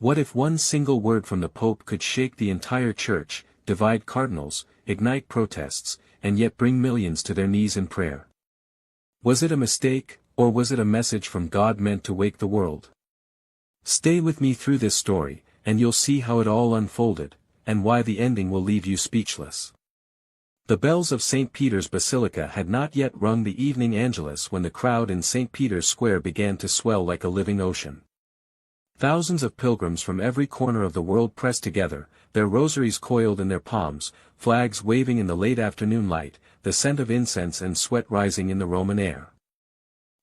What if one single word from the Pope could shake the entire Church, divide cardinals, ignite protests, and yet bring millions to their knees in prayer? Was it a mistake, or was it a message from God meant to wake the world? Stay with me through this story, and you'll see how it all unfolded, and why the ending will leave you speechless. The bells of St. Peter's Basilica had not yet rung the evening Angelus when the crowd in St. Peter's Square began to swell like a living ocean. Thousands of pilgrims from every corner of the world pressed together, their rosaries coiled in their palms, flags waving in the late afternoon light, the scent of incense and sweat rising in the Roman air.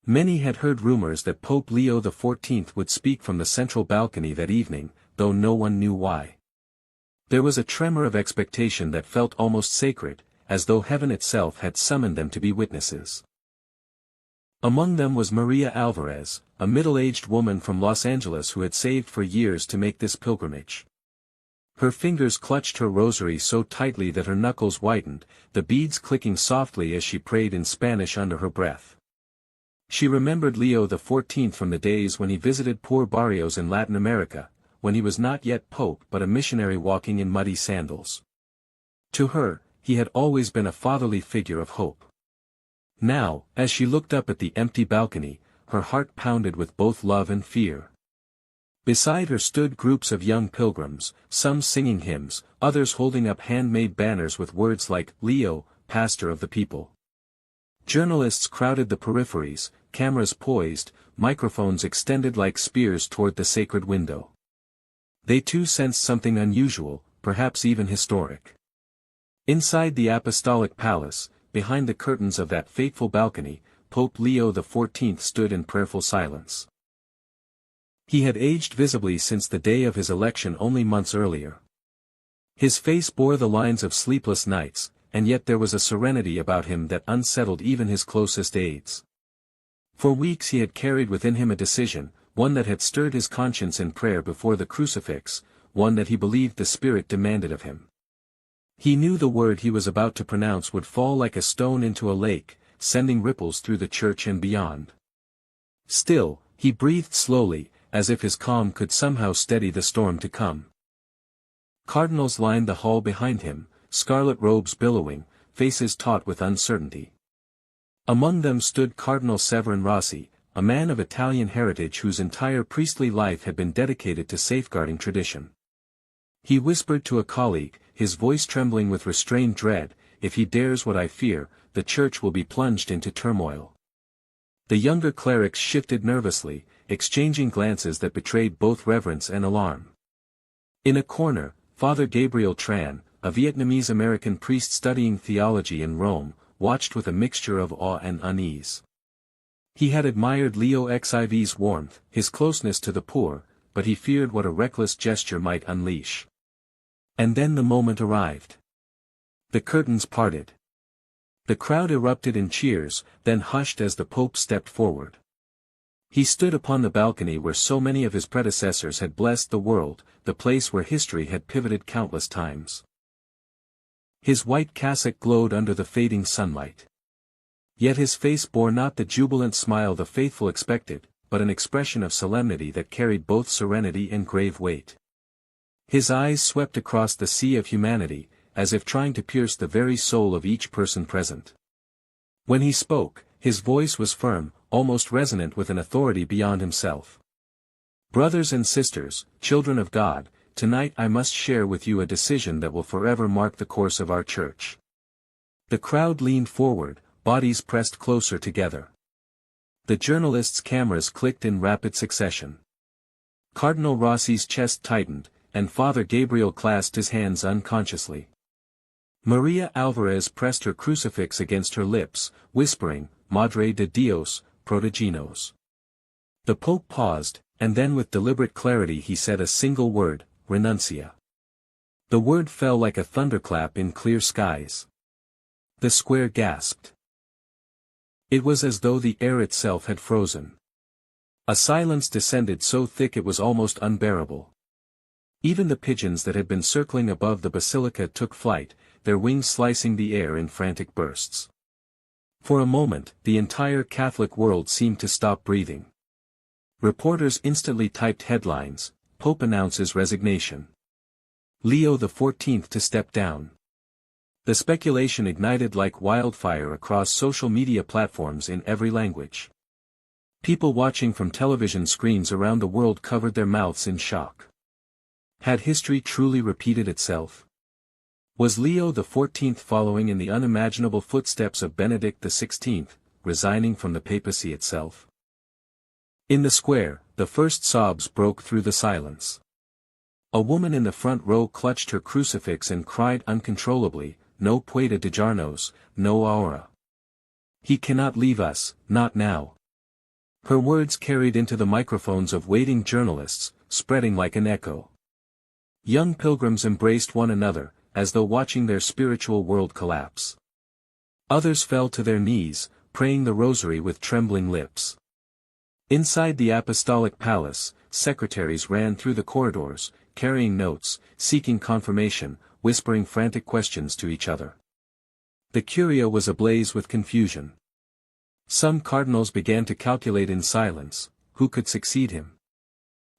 Many had heard rumors that Pope Leo XIV would speak from the central balcony that evening, though no one knew why. There was a tremor of expectation that felt almost sacred, as though heaven itself had summoned them to be witnesses. Among them was Maria Alvarez, a middle-aged woman from Los Angeles who had saved for years to make this pilgrimage. Her fingers clutched her rosary so tightly that her knuckles whitened, the beads clicking softly as she prayed in Spanish under her breath. She remembered Leo XIV from the days when he visited poor barrios in Latin America, when he was not yet pope but a missionary walking in muddy sandals. To her, he had always been a fatherly figure of hope. Now, as she looked up at the empty balcony, her heart pounded with both love and fear. Beside her stood groups of young pilgrims, some singing hymns, others holding up handmade banners with words like, "Leo, Pastor of the People." Journalists crowded the peripheries, cameras poised, microphones extended like spears toward the sacred window. They too sensed something unusual, perhaps even historic. Inside the Apostolic Palace, behind the curtains of that fateful balcony, Pope Leo XIV stood in prayerful silence. He had aged visibly since the day of his election only months earlier. His face bore the lines of sleepless nights, and yet there was a serenity about him that unsettled even his closest aides. For weeks he had carried within him a decision, one that had stirred his conscience in prayer before the crucifix, one that he believed the Spirit demanded of him. He knew the word he was about to pronounce would fall like a stone into a lake, sending ripples through the church and beyond. Still, he breathed slowly, as if his calm could somehow steady the storm to come. Cardinals lined the hall behind him, scarlet robes billowing, faces taut with uncertainty. Among them stood Cardinal Sever Rossi, a man of Italian heritage whose entire priestly life had been dedicated to safeguarding tradition. He whispered to a colleague, his voice trembling with restrained dread, "If he dares what I fear, the church will be plunged into turmoil." The younger clerics shifted nervously, exchanging glances that betrayed both reverence and alarm. In a corner, Father Gabriel Tran, a Vietnamese-American priest studying theology in Rome, watched with a mixture of awe and unease. He had admired Leo XIV's warmth, his closeness to the poor, but he feared what a reckless gesture might unleash. And then the moment arrived. The curtains parted. The crowd erupted in cheers, then hushed as the Pope stepped forward. He stood upon the balcony where so many of his predecessors had blessed the world, the place where history had pivoted countless times. His white cassock glowed under the fading sunlight. Yet his face bore not the jubilant smile the faithful expected, but an expression of solemnity that carried both serenity and grave weight. His eyes swept across the sea of humanity, as if trying to pierce the very soul of each person present. When he spoke, his voice was firm, almost resonant with an authority beyond himself. "Brothers and sisters, children of God, tonight I must share with you a decision that will forever mark the course of our church." The crowd leaned forward, bodies pressed closer together. The journalists' cameras clicked in rapid succession. Cardinal Rossi's chest tightened, and Father Gabriel clasped his hands unconsciously. Maria Alvarez pressed her crucifix against her lips, whispering, "Madre de Dios, proteginos." The Pope paused, and then with deliberate clarity he said a single word, "Renuncia." The word fell like a thunderclap in clear skies. The square gasped. It was as though the air itself had frozen. A silence descended so thick it was almost unbearable. Even the pigeons that had been circling above the basilica took flight, their wings slicing the air in frantic bursts. For a moment, the entire Catholic world seemed to stop breathing. Reporters instantly typed headlines, Pope announces resignation. Leo XIV to step down. The speculation ignited like wildfire across social media platforms in every language. People watching from television screens around the world covered their mouths in shock. Had history truly repeated itself? Was Leo XIV following in the unimaginable footsteps of Benedict XVI, resigning from the papacy itself? In the square, the first sobs broke through the silence. A woman in the front row clutched her crucifix and cried uncontrollably, "No puede dejarnos, no ahora. He cannot leave us, not now." Her words carried into the microphones of waiting journalists, spreading like an echo. Young pilgrims embraced one another, as though watching their spiritual world collapse. Others fell to their knees, praying the rosary with trembling lips. Inside the apostolic palace, secretaries ran through the corridors, carrying notes, seeking confirmation, whispering frantic questions to each other. The curia was ablaze with confusion. Some cardinals began to calculate in silence, who could succeed him?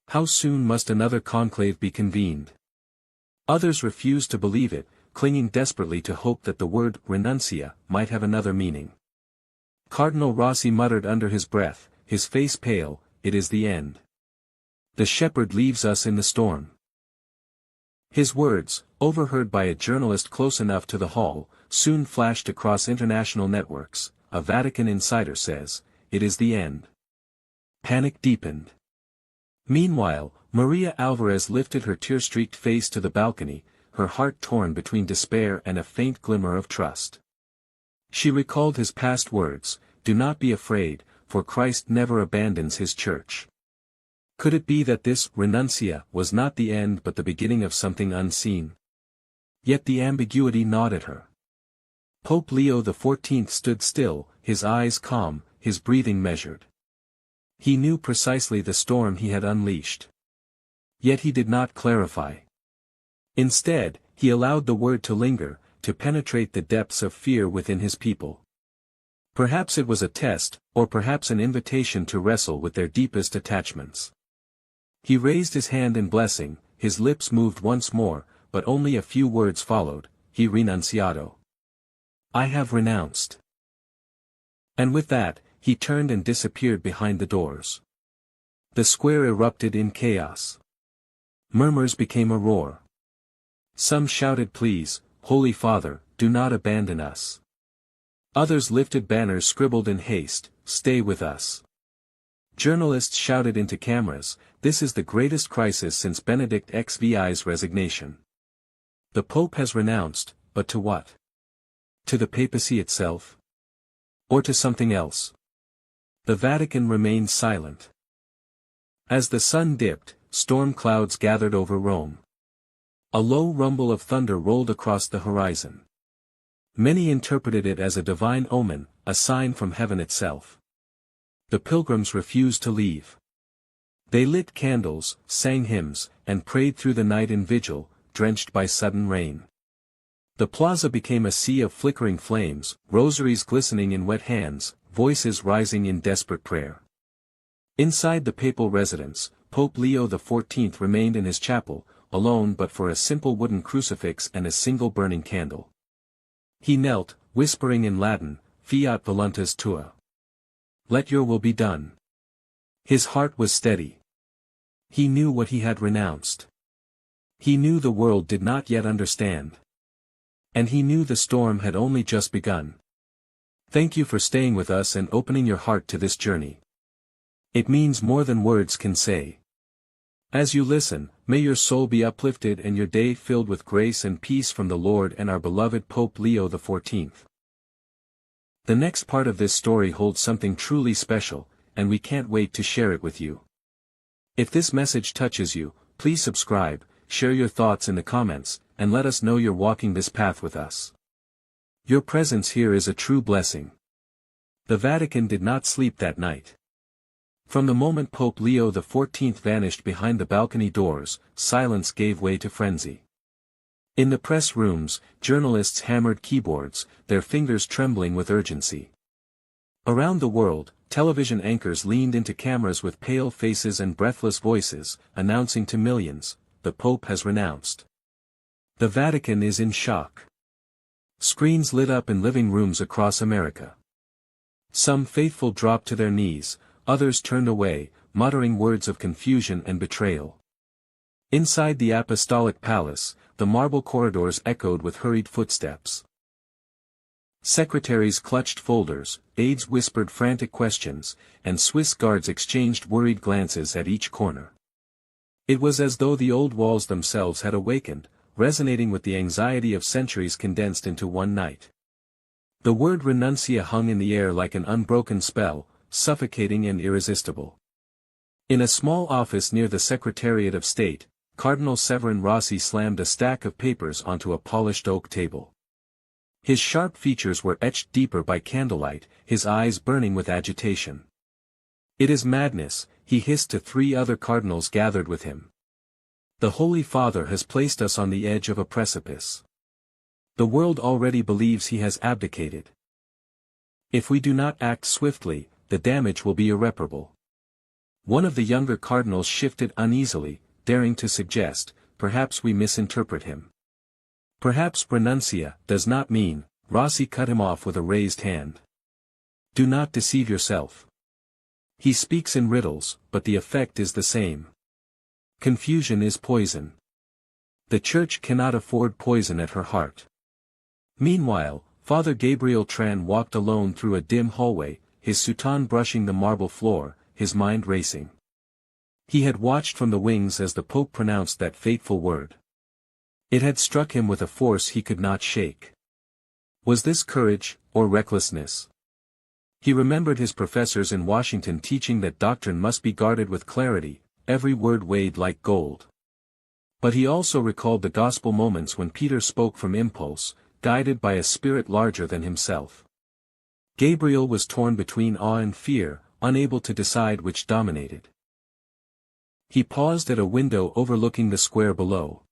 How soon must another conclave be convened? Others refused to believe it, clinging desperately to hope that the word renuncia might have another meaning. Cardinal Rossi muttered under his breath, his face pale, "It is the end. The shepherd leaves us in the storm." His words, overheard by a journalist close enough to the hall, soon flashed across international networks. A Vatican insider says, "It is the end." Panic deepened. Meanwhile, Maria Alvarez lifted her tear-streaked face to the balcony, her heart torn between despair and a faint glimmer of trust. She recalled his past words, "Do not be afraid, for Christ never abandons his church." Could it be that this renuncia was not the end but the beginning of something unseen? Yet the ambiguity gnawed at her. Pope Leo XIV stood still, his eyes calm, his breathing measured. He knew precisely the storm he had unleashed. Yet he did not clarify. Instead, he allowed the word to linger, to penetrate the depths of fear within his people. Perhaps it was a test, or perhaps an invitation to wrestle with their deepest attachments. He raised his hand in blessing, his lips moved once more, but only a few words followed, "He renunciado." "I have renounced." And with that, he turned and disappeared behind the doors. The square erupted in chaos. Murmurs became a roar. Some shouted pleas, "Holy Father, do not abandon us." Others lifted banners scribbled in haste, "Stay with us." Journalists shouted into cameras, "This is the greatest crisis since Benedict XVI's resignation. The Pope has renounced, but to what? To the papacy itself? Or to something else?" The Vatican remained silent. As the sun dipped, storm clouds gathered over Rome. A low rumble of thunder rolled across the horizon. Many interpreted it as a divine omen, a sign from heaven itself. The pilgrims refused to leave. They lit candles, sang hymns, and prayed through the night in vigil, drenched by sudden rain. The plaza became a sea of flickering flames, rosaries glistening in wet hands, voices rising in desperate prayer. Inside the papal residence, Pope Leo XIV remained in his chapel, alone but for a simple wooden crucifix and a single burning candle. He knelt, whispering in Latin, "Fiat voluntas tua." Let your will be done. His heart was steady. He knew what he had renounced. He knew the world did not yet understand. And he knew the storm had only just begun. Thank you for staying with us and opening your heart to this journey. It means more than words can say. As you listen, may your soul be uplifted and your day filled with grace and peace from the Lord and our beloved Pope Leo XIV. The next part of this story holds something truly special, and we can't wait to share it with you. If this message touches you, please subscribe, share your thoughts in the comments, and let us know you're walking this path with us. Your presence here is a true blessing. The Vatican did not sleep that night. From the moment Pope Leo XIV vanished behind the balcony doors, silence gave way to frenzy. In the press rooms, journalists hammered keyboards, their fingers trembling with urgency. Around the world, television anchors leaned into cameras with pale faces and breathless voices, announcing to millions, "The Pope has renounced." The Vatican is in shock. Screens lit up in living rooms across America. Some faithful dropped to their knees, others turned away, muttering words of confusion and betrayal. Inside the apostolic palace, the marble corridors echoed with hurried footsteps. Secretaries clutched folders, aides whispered frantic questions, and Swiss guards exchanged worried glances at each corner. It was as though the old walls themselves had awakened, resonating with the anxiety of centuries condensed into one night. The word renuncia hung in the air like an unbroken spell, suffocating and irresistible. In a small office near the Secretariat of State, Cardinal Sever Rossi slammed a stack of papers onto a polished oak table. His sharp features were etched deeper by candlelight, his eyes burning with agitation. "It is madness," he hissed to 3 other cardinals gathered with him. "The Holy Father has placed us on the edge of a precipice. The world already believes he has abdicated. If we do not act swiftly, the damage will be irreparable." One of the younger cardinals shifted uneasily, daring to suggest, "Perhaps we misinterpret him. Perhaps renuncia does not mean," Rossi cut him off with a raised hand. "Do not deceive yourself. He speaks in riddles, but the effect is the same. Confusion is poison. The Church cannot afford poison at her heart." Meanwhile, Father Gabriel Tran walked alone through a dim hallway, his soutane brushing the marble floor, his mind racing. He had watched from the wings as the Pope pronounced that fateful word. It had struck him with a force he could not shake. Was this courage, or recklessness? He remembered his professors in Washington teaching that doctrine must be guarded with clarity, every word weighed like gold. But he also recalled the gospel moments when Peter spoke from impulse, guided by a spirit larger than himself. Gabriel was torn between awe and fear, unable to decide which dominated. He paused at a window overlooking the square below.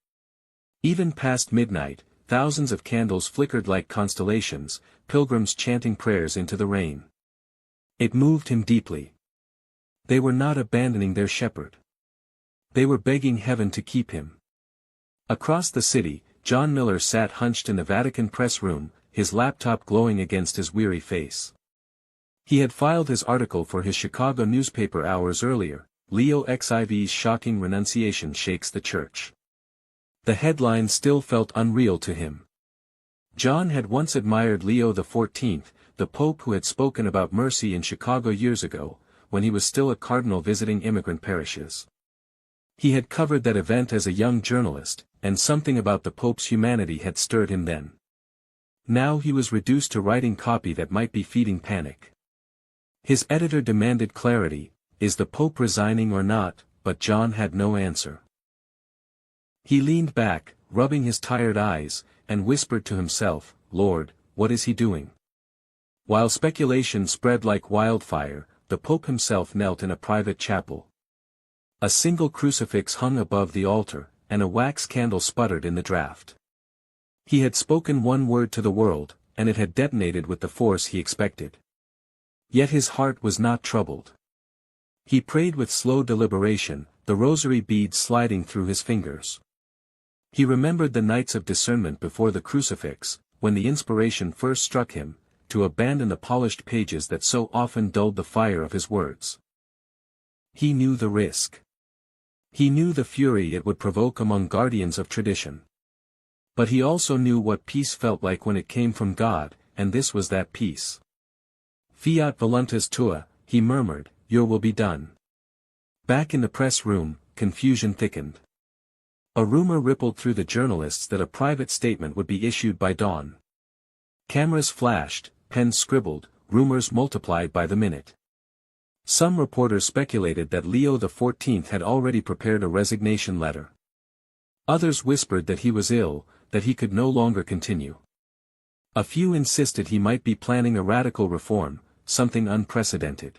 Even past midnight, thousands of candles flickered like constellations, pilgrims chanting prayers into the rain. It moved him deeply. They were not abandoning their shepherd. They were begging heaven to keep him. Across the city, John Miller sat hunched in the Vatican press room, his laptop glowing against his weary face. He had filed his article for his Chicago newspaper hours earlier, "Leo XIV's shocking renunciation shakes the Church." The headline still felt unreal to him. John had once admired Leo XIV, the Pope who had spoken about mercy in Chicago years ago, when he was still a cardinal visiting immigrant parishes. He had covered that event as a young journalist, and something about the Pope's humanity had stirred him then. Now he was reduced to writing copy that might be feeding panic. His editor demanded clarity, is the Pope resigning or not, but John had no answer. He leaned back, rubbing his tired eyes, and whispered to himself, "Lord, what is he doing?" While speculation spread like wildfire, the Pope himself knelt in a private chapel. A single crucifix hung above the altar, and a wax candle sputtered in the draught. He had spoken one word to the world, and it had detonated with the force he expected. Yet his heart was not troubled. He prayed with slow deliberation, the rosary beads sliding through his fingers. He remembered the nights of discernment before the crucifix, when the inspiration first struck him, to abandon the polished pages that so often dulled the fire of his words. He knew the risk. He knew the fury it would provoke among guardians of tradition. But he also knew what peace felt like when it came from God, and this was that peace. "Fiat voluntas tua," he murmured, "your will be done." Back in the press room, confusion thickened. A rumor rippled through the journalists that a private statement would be issued by dawn. Cameras flashed, pens scribbled, rumors multiplied by the minute. Some reporters speculated that Leo XIV had already prepared a resignation letter. Others whispered that he was ill, that he could no longer continue. A few insisted he might be planning a radical reform, something unprecedented.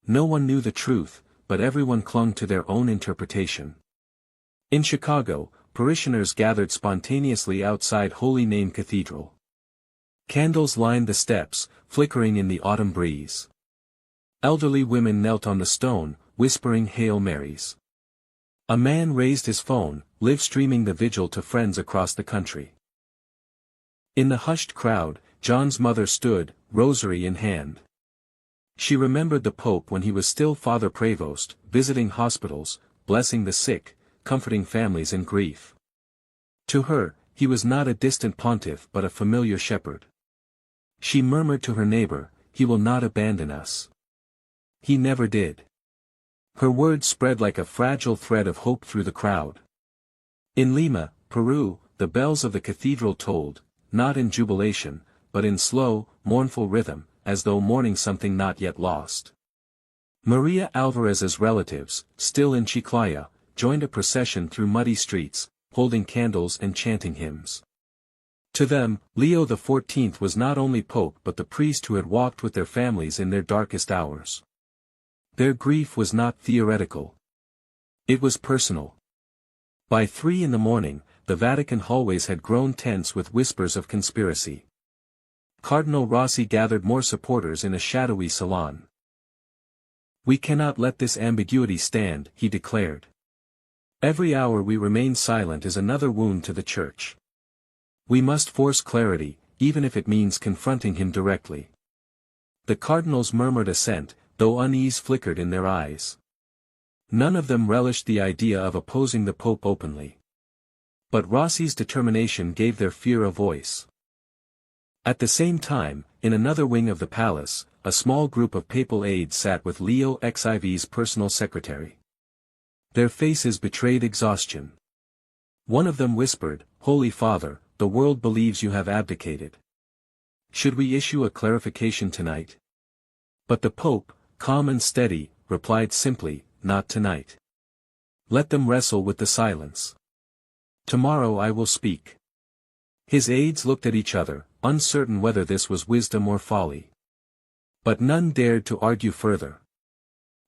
No one knew the truth, but everyone clung to their own interpretation. In Chicago, parishioners gathered spontaneously outside Holy Name Cathedral. Candles lined the steps, flickering in the autumn breeze. Elderly women knelt on the stone, whispering Hail Marys. A man raised his phone, live-streaming the vigil to friends across the country. In the hushed crowd, John's mother stood, rosary in hand. She remembered the Pope when he was still Father Provost, visiting hospitals, blessing the sick, comforting families in grief. To her, he was not a distant pontiff but a familiar shepherd. She murmured to her neighbor, "He will not abandon us." He never did. Her words spread like a fragile thread of hope through the crowd. In Lima, Peru, the bells of the cathedral tolled, not in jubilation, but in slow, mournful rhythm, as though mourning something not yet lost. Maria Alvarez's relatives, still in Chiclayo, joined a procession through muddy streets, holding candles and chanting hymns. To them, Leo XIV was not only Pope but the priest who had walked with their families in their darkest hours. Their grief was not theoretical. It was personal. By 3 a.m, the Vatican hallways had grown tense with whispers of conspiracy. Cardinal Rossi gathered more supporters in a shadowy salon. "We cannot let this ambiguity stand," he declared. "Every hour we remain silent is another wound to the Church. We must force clarity, even if it means confronting him directly." The cardinals murmured assent, though unease flickered in their eyes. None of them relished the idea of opposing the Pope openly. But Rossi's determination gave their fear a voice. At the same time, in another wing of the palace, a small group of papal aides sat with Leo XIV's personal secretary. Their faces betrayed exhaustion. One of them whispered, "Holy Father, the world believes you have abdicated. Should we issue a clarification tonight?" But the Pope, calm and steady, replied simply, "Not tonight. Let them wrestle with the silence. Tomorrow I will speak." His aides looked at each other, uncertain whether this was wisdom or folly. But none dared to argue further.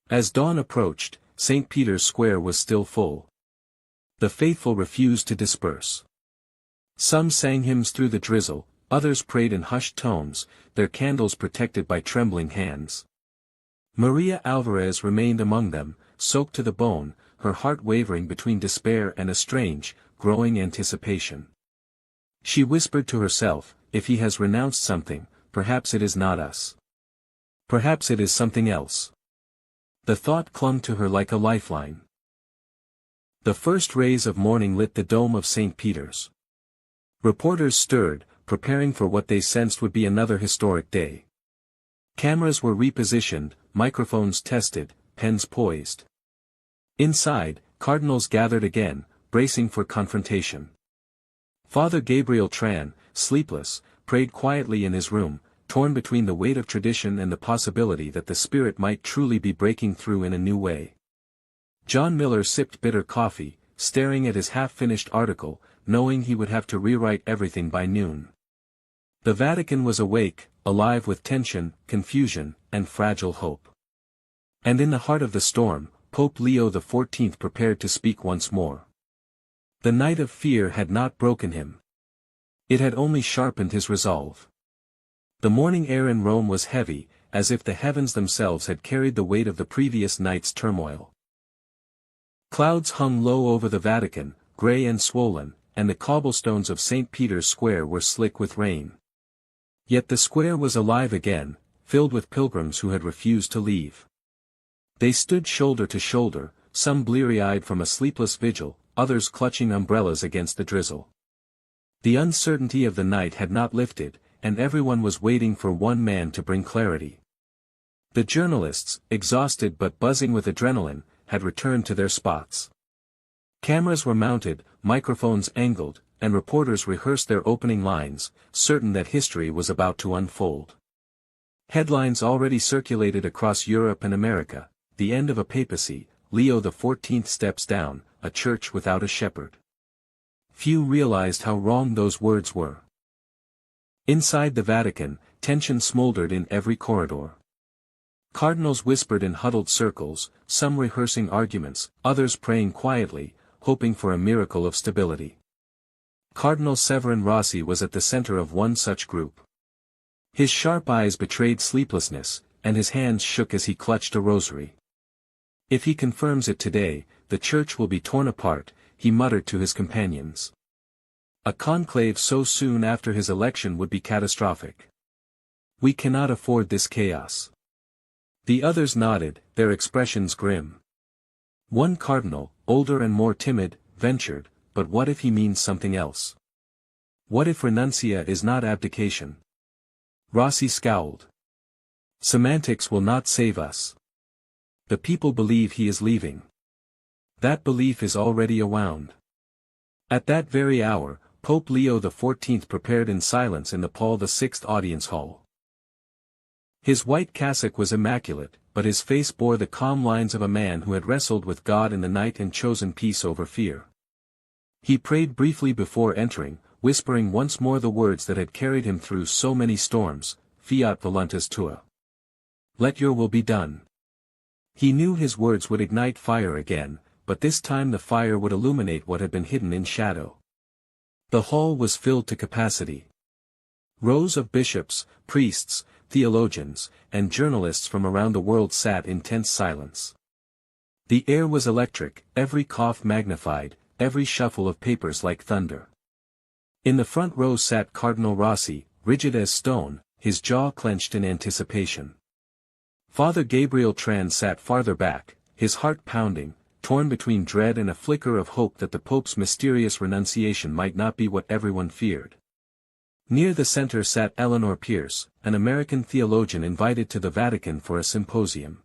As dawn approached, St. Peter's Square was still full. The faithful refused to disperse. Some sang hymns through the drizzle, others prayed in hushed tones, their candles protected by trembling hands. Maria Alvarez remained among them, soaked to the bone, her heart wavering between despair and a strange, growing anticipation. She whispered to herself, "If he has renounced something, perhaps it is not us. Perhaps it is something else." The thought clung to her like a lifeline. The first rays of morning lit the dome of St. Peter's. Reporters stirred, preparing for what they sensed would be another historic day. Cameras were repositioned, microphones tested, pens poised. Inside, cardinals gathered again, bracing for confrontation. Father Gabriel Tran, sleepless, prayed quietly in his room, torn between the weight of tradition and the possibility that the Spirit might truly be breaking through in a new way. John Miller sipped bitter coffee, staring at his half-finished article, knowing he would have to rewrite everything by noon. The Vatican was awake, alive with tension, confusion, and fragile hope. And in the heart of the storm, Pope Leo XIV prepared to speak once more. The night of fear had not broken him. It had only sharpened his resolve. The morning air in Rome was heavy, as if the heavens themselves had carried the weight of the previous night's turmoil. Clouds hung low over the Vatican, grey and swollen, and the cobblestones of St. Peter's Square were slick with rain. Yet the square was alive again, filled with pilgrims who had refused to leave. They stood shoulder to shoulder, some bleary-eyed from a sleepless vigil, others clutching umbrellas against the drizzle. The uncertainty of the night had not lifted, and everyone was waiting for one man to bring clarity. The journalists, exhausted but buzzing with adrenaline, had returned to their spots. Cameras were mounted, microphones angled, and reporters rehearsed their opening lines, certain that history was about to unfold. Headlines already circulated across Europe and America: "The end of a papacy, Leo XIV steps down, a church without a shepherd." Few realized how wrong those words were. Inside the Vatican, tension smoldered in every corridor. Cardinals whispered in huddled circles, some rehearsing arguments, others praying quietly, hoping for a miracle of stability. Cardinal Sever Rossi was at the center of one such group. His sharp eyes betrayed sleeplessness, and his hands shook as he clutched a rosary. If he confirms it today, the church will be torn apart, he muttered to his companions. A conclave so soon after his election would be catastrophic. We cannot afford this chaos. The others nodded, their expressions grim. One cardinal, older and more timid, ventured, but what if he means something else? What if renuncia is not abdication? Rossi scowled. Semantics will not save us. The people believe he is leaving. That belief is already awound. At that very hour, Pope Leo XIV prepared in silence in the Paul VI audience hall. His white cassock was immaculate, but his face bore the calm lines of a man who had wrestled with God in the night and chosen peace over fear. He prayed briefly before entering, whispering once more the words that had carried him through so many storms, Fiat voluntas tua. Let your will be done. He knew his words would ignite fire again, but this time the fire would illuminate what had been hidden in shadow. The hall was filled to capacity. Rows of bishops, priests, theologians, and journalists from around the world sat in tense silence. The air was electric, every cough magnified, every shuffle of papers like thunder. In the front row sat Cardinal Rossi, rigid as stone, his jaw clenched in anticipation. Father Gabriel Tran sat farther back, his heart pounding, torn between dread and a flicker of hope that the Pope's mysterious renunciation might not be what everyone feared. Near the center sat Eleanor Pierce, an American theologian invited to the Vatican for a symposium.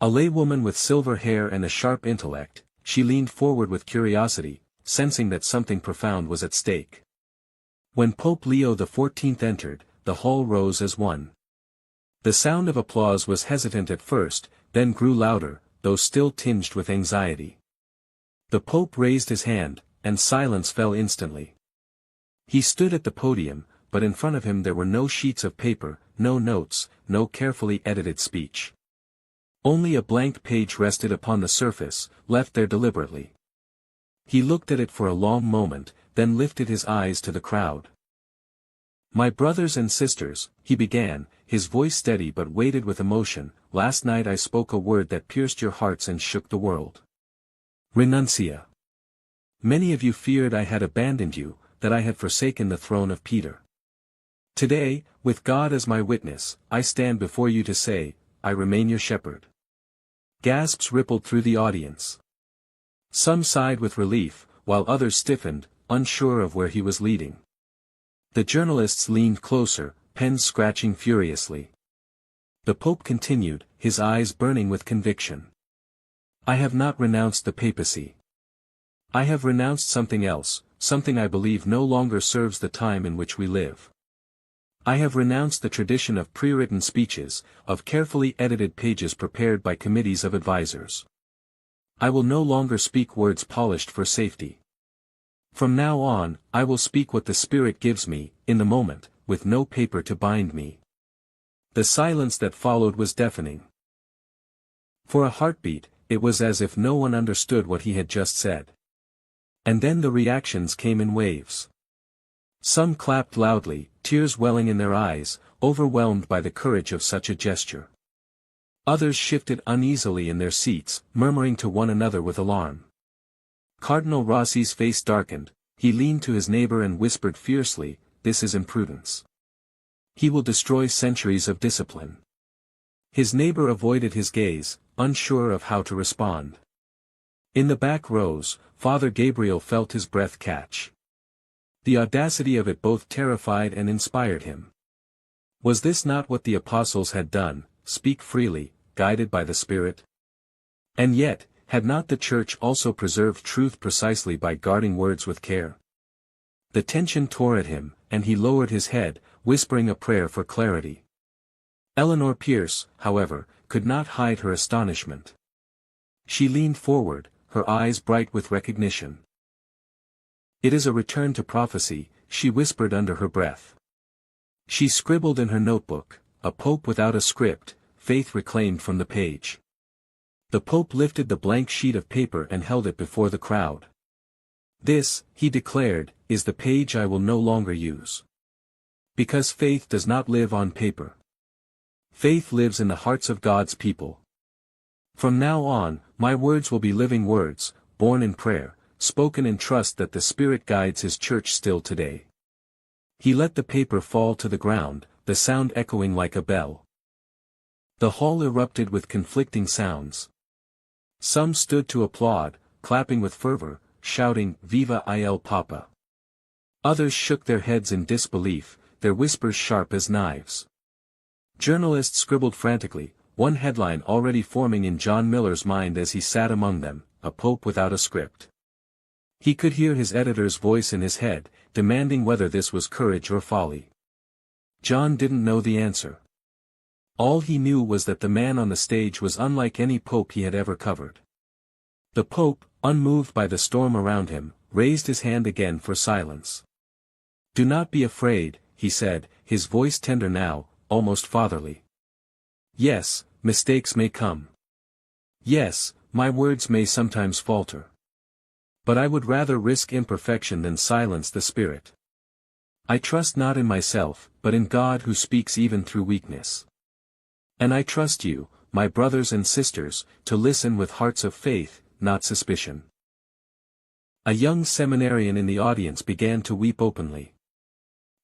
A laywoman with silver hair and a sharp intellect, she leaned forward with curiosity, sensing that something profound was at stake. When Pope Leo XIV entered, the hall rose as one. The sound of applause was hesitant at first, then grew louder, though still tinged with anxiety. The Pope raised his hand, and silence fell instantly. He stood at the podium, but in front of him there were no sheets of paper, no notes, no carefully edited speech. Only a blank page rested upon the surface, left there deliberately. He looked at it for a long moment, then lifted his eyes to the crowd. My brothers and sisters, he began, his voice steady but weighted with emotion, last night I spoke a word that pierced your hearts and shook the world. Renuncia. Many of you feared I had abandoned you, that I had forsaken the throne of Peter. Today, with God as my witness, I stand before you to say, I remain your shepherd. Gasps rippled through the audience. Some sighed with relief, while others stiffened, unsure of where he was leading. The journalists leaned closer, pens scratching furiously. The Pope continued, his eyes burning with conviction. I have not renounced the papacy. I have renounced something else, something I believe no longer serves the time in which we live. I have renounced the tradition of pre-written speeches, of carefully edited pages prepared by committees of advisors. I will no longer speak words polished for safety. From now on, I will speak what the Spirit gives me, in the moment, with no paper to bind me. The silence that followed was deafening. For a heartbeat, it was as if no one understood what he had just said. And then the reactions came in waves. Some clapped loudly, tears welling in their eyes, overwhelmed by the courage of such a gesture. Others shifted uneasily in their seats, murmuring to one another with alarm. Cardinal Rossi's face darkened, he leaned to his neighbor and whispered fiercely, this is imprudence. He will destroy centuries of discipline. His neighbor avoided his gaze, unsure of how to respond. In the back rows, Father Gabriel felt his breath catch. The audacity of it both terrified and inspired him. Was this not what the apostles had done, speak freely, guided by the Spirit? And yet, had not the Church also preserved truth precisely by guarding words with care? The tension tore at him, and he lowered his head, whispering a prayer for clarity. Eleanor Pierce, however, could not hide her astonishment. She leaned forward, her eyes bright with recognition. It is a return to prophecy, she whispered under her breath. She scribbled in her notebook, a pope without a script, faith reclaimed from the page. The Pope lifted the blank sheet of paper and held it before the crowd. This, he declared, is the page I will no longer use. Because faith does not live on paper. Faith lives in the hearts of God's people. From now on, my words will be living words, born in prayer, spoken in trust that the Spirit guides His church still today. He let the paper fall to the ground, the sound echoing like a bell. The hall erupted with conflicting sounds. Some stood to applaud, clapping with fervor, shouting, "Viva il Papa!" Others shook their heads in disbelief, their whispers sharp as knives. Journalists scribbled frantically, one headline already forming in John Miller's mind as he sat among them, "A Pope without a script." He could hear his editor's voice in his head, demanding whether this was courage or folly. John didn't know the answer. All he knew was that the man on the stage was unlike any pope he had ever covered. The Pope, unmoved by the storm around him, raised his hand again for silence. "Do not be afraid," he said, his voice tender now, almost fatherly. "Yes, mistakes may come. Yes, my words may sometimes falter. But I would rather risk imperfection than silence the Spirit. I trust not in myself, but in God who speaks even through weakness. And I trust you, my brothers and sisters, to listen with hearts of faith, not suspicion." A young seminarian in the audience began to weep openly.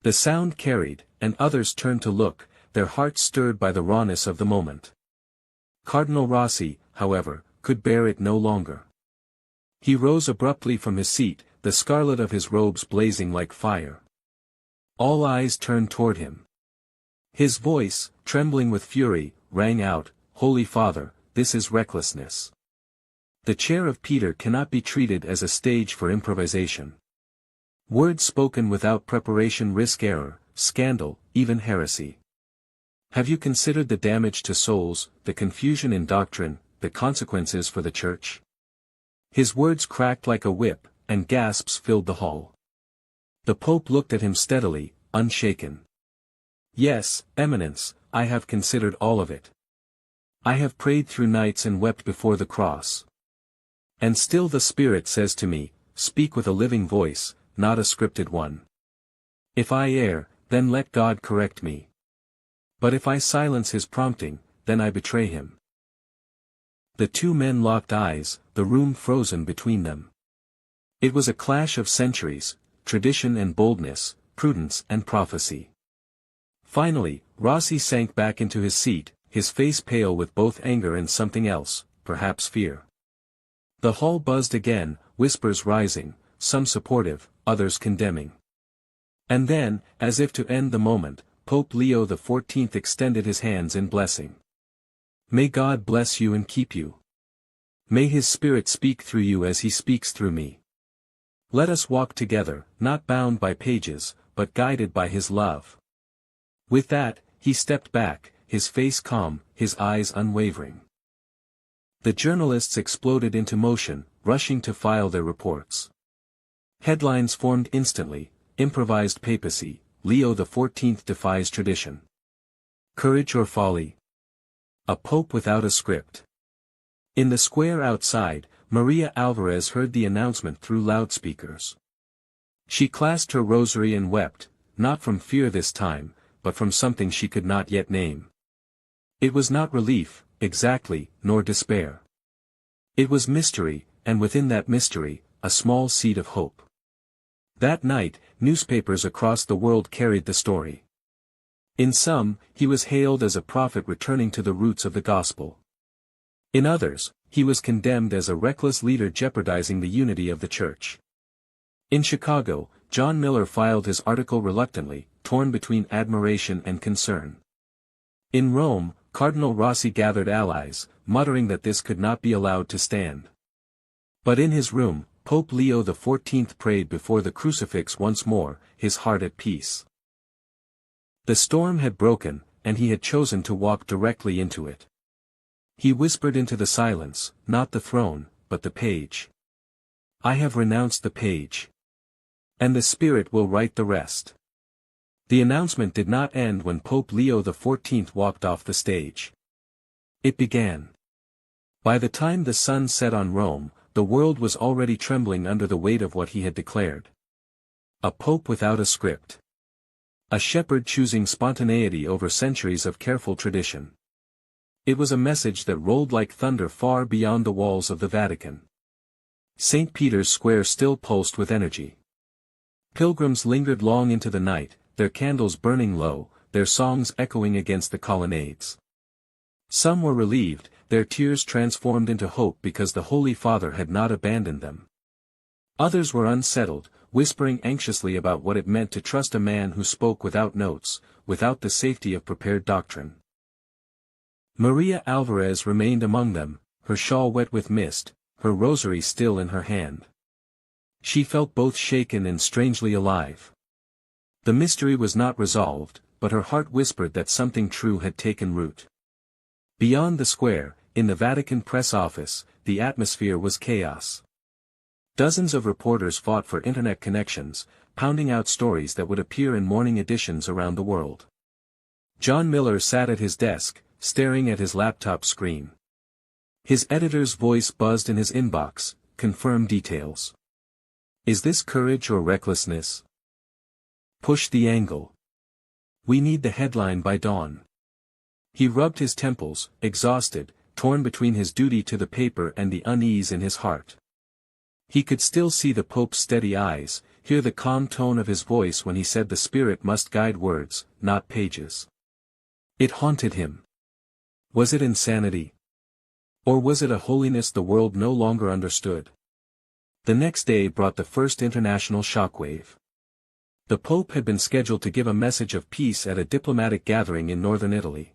The sound carried, and others turned to look, their hearts stirred by the rawness of the moment. Cardinal Rossi, however, could bear it no longer. He rose abruptly from his seat, the scarlet of his robes blazing like fire. All eyes turned toward him. His voice, trembling with fury, rang out, "Holy Father, this is recklessness. The chair of Peter cannot be treated as a stage for improvisation. Words spoken without preparation risk error, scandal, even heresy. Have you considered the damage to souls, the confusion in doctrine, the consequences for the Church?" His words cracked like a whip, and gasps filled the hall. The Pope looked at him steadily, unshaken. "Yes, Eminence, I have considered all of it. I have prayed through nights and wept before the cross. And still the Spirit says to me, 'Speak with a living voice, not a scripted one. If I err, then let God correct me. But if I silence His prompting, then I betray Him.'" The two men locked eyes, the room frozen between them. It was a clash of centuries, tradition and boldness, prudence and prophecy. Finally, Rossi sank back into his seat, his face pale with both anger and something else, perhaps fear. The hall buzzed again, whispers rising, some supportive, others condemning. And then, as if to end the moment, Pope Leo XIV extended his hands in blessing. "May God bless you and keep you. May His Spirit speak through you as He speaks through me. Let us walk together, not bound by pages, but guided by His love." With that, he stepped back, his face calm, his eyes unwavering. The journalists exploded into motion, rushing to file their reports. Headlines formed instantly: "Improvised Papacy, Leo XIV defies tradition. Courage or folly? A Pope without a script." In the square outside, Maria Alvarez heard the announcement through loudspeakers. She clasped her rosary and wept, not from fear this time, but from something she could not yet name. It was not relief, exactly, nor despair. It was mystery, and within that mystery, a small seed of hope. That night, newspapers across the world carried the story. In some, he was hailed as a prophet returning to the roots of the gospel. In others, he was condemned as a reckless leader jeopardizing the unity of the Church. In Chicago, John Miller filed his article reluctantly, torn between admiration and concern. In Rome, Cardinal Rossi gathered allies, muttering that this could not be allowed to stand. But in his room, Pope Leo XIV prayed before the crucifix once more, his heart at peace. The storm had broken, and he had chosen to walk directly into it. He whispered into the silence, not the throne, but the page. "I have renounced the page. And the Spirit will write the rest." The announcement did not end when Pope Leo XIV walked off the stage. It began. By the time the sun set on Rome, the world was already trembling under the weight of what he had declared. A Pope without a script. A shepherd choosing spontaneity over centuries of careful tradition. It was a message that rolled like thunder far beyond the walls of the Vatican. St. Peter's Square still pulsed with energy. Pilgrims lingered long into the night, their candles burning low, their songs echoing against the colonnades. Some were relieved, their tears transformed into hope because the Holy Father had not abandoned them. Others were unsettled, whispering anxiously about what it meant to trust a man who spoke without notes, without the safety of prepared doctrine. Maria Alvarez remained among them, her shawl wet with mist, her rosary still in her hand. She felt both shaken and strangely alive. The mystery was not resolved, but her heart whispered that something true had taken root. Beyond the square, in the Vatican press office, the atmosphere was chaos. Dozens of reporters fought for internet connections, pounding out stories that would appear in morning editions around the world. John Miller sat at his desk, staring at his laptop screen. His editor's voice buzzed in his inbox, confirm details. Is this courage or recklessness? Push the angle. We need the headline by dawn. He rubbed his temples, exhausted, torn between his duty to the paper and the unease in his heart. He could still see the Pope's steady eyes, hear the calm tone of his voice when he said the Spirit must guide words, not pages. It haunted him. Was it insanity? Or was it a holiness the world no longer understood? The next day brought the first international shockwave. The Pope had been scheduled to give a message of peace at a diplomatic gathering in northern Italy.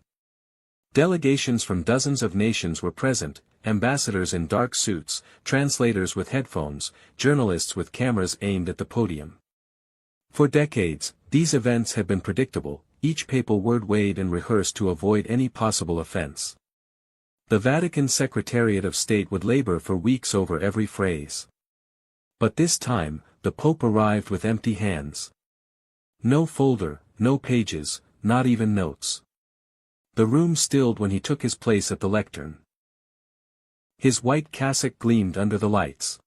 Delegations from dozens of nations were present, ambassadors in dark suits, translators with headphones, journalists with cameras aimed at the podium. For decades, these events had been predictable, each papal word weighed and rehearsed to avoid any possible offense. The Vatican Secretariat of State would labor for weeks over every phrase. But this time, the Pope arrived with empty hands. No folder, no pages, not even notes. The room stilled when he took his place at the lectern. His white cassock gleamed under the lights.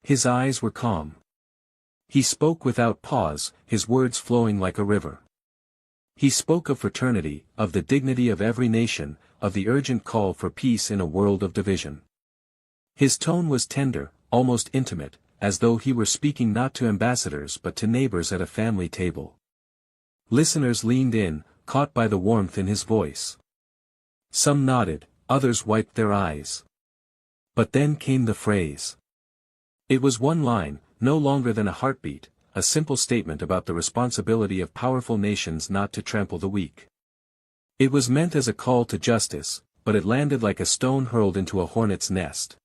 His eyes were calm. He spoke without pause, his words flowing like a river. He spoke of fraternity, of the dignity of every nation, of the urgent call for peace in a world of division. His tone was tender, almost intimate, as though he were speaking not to ambassadors but to neighbors at a family table. Listeners leaned in, caught by the warmth in his voice. Some nodded, others wiped their eyes. But then came the phrase. It was one line, no longer than a heartbeat, a simple statement about the responsibility of powerful nations not to trample the weak. It was meant as a call to justice, but it landed like a stone hurled into a hornet's nest.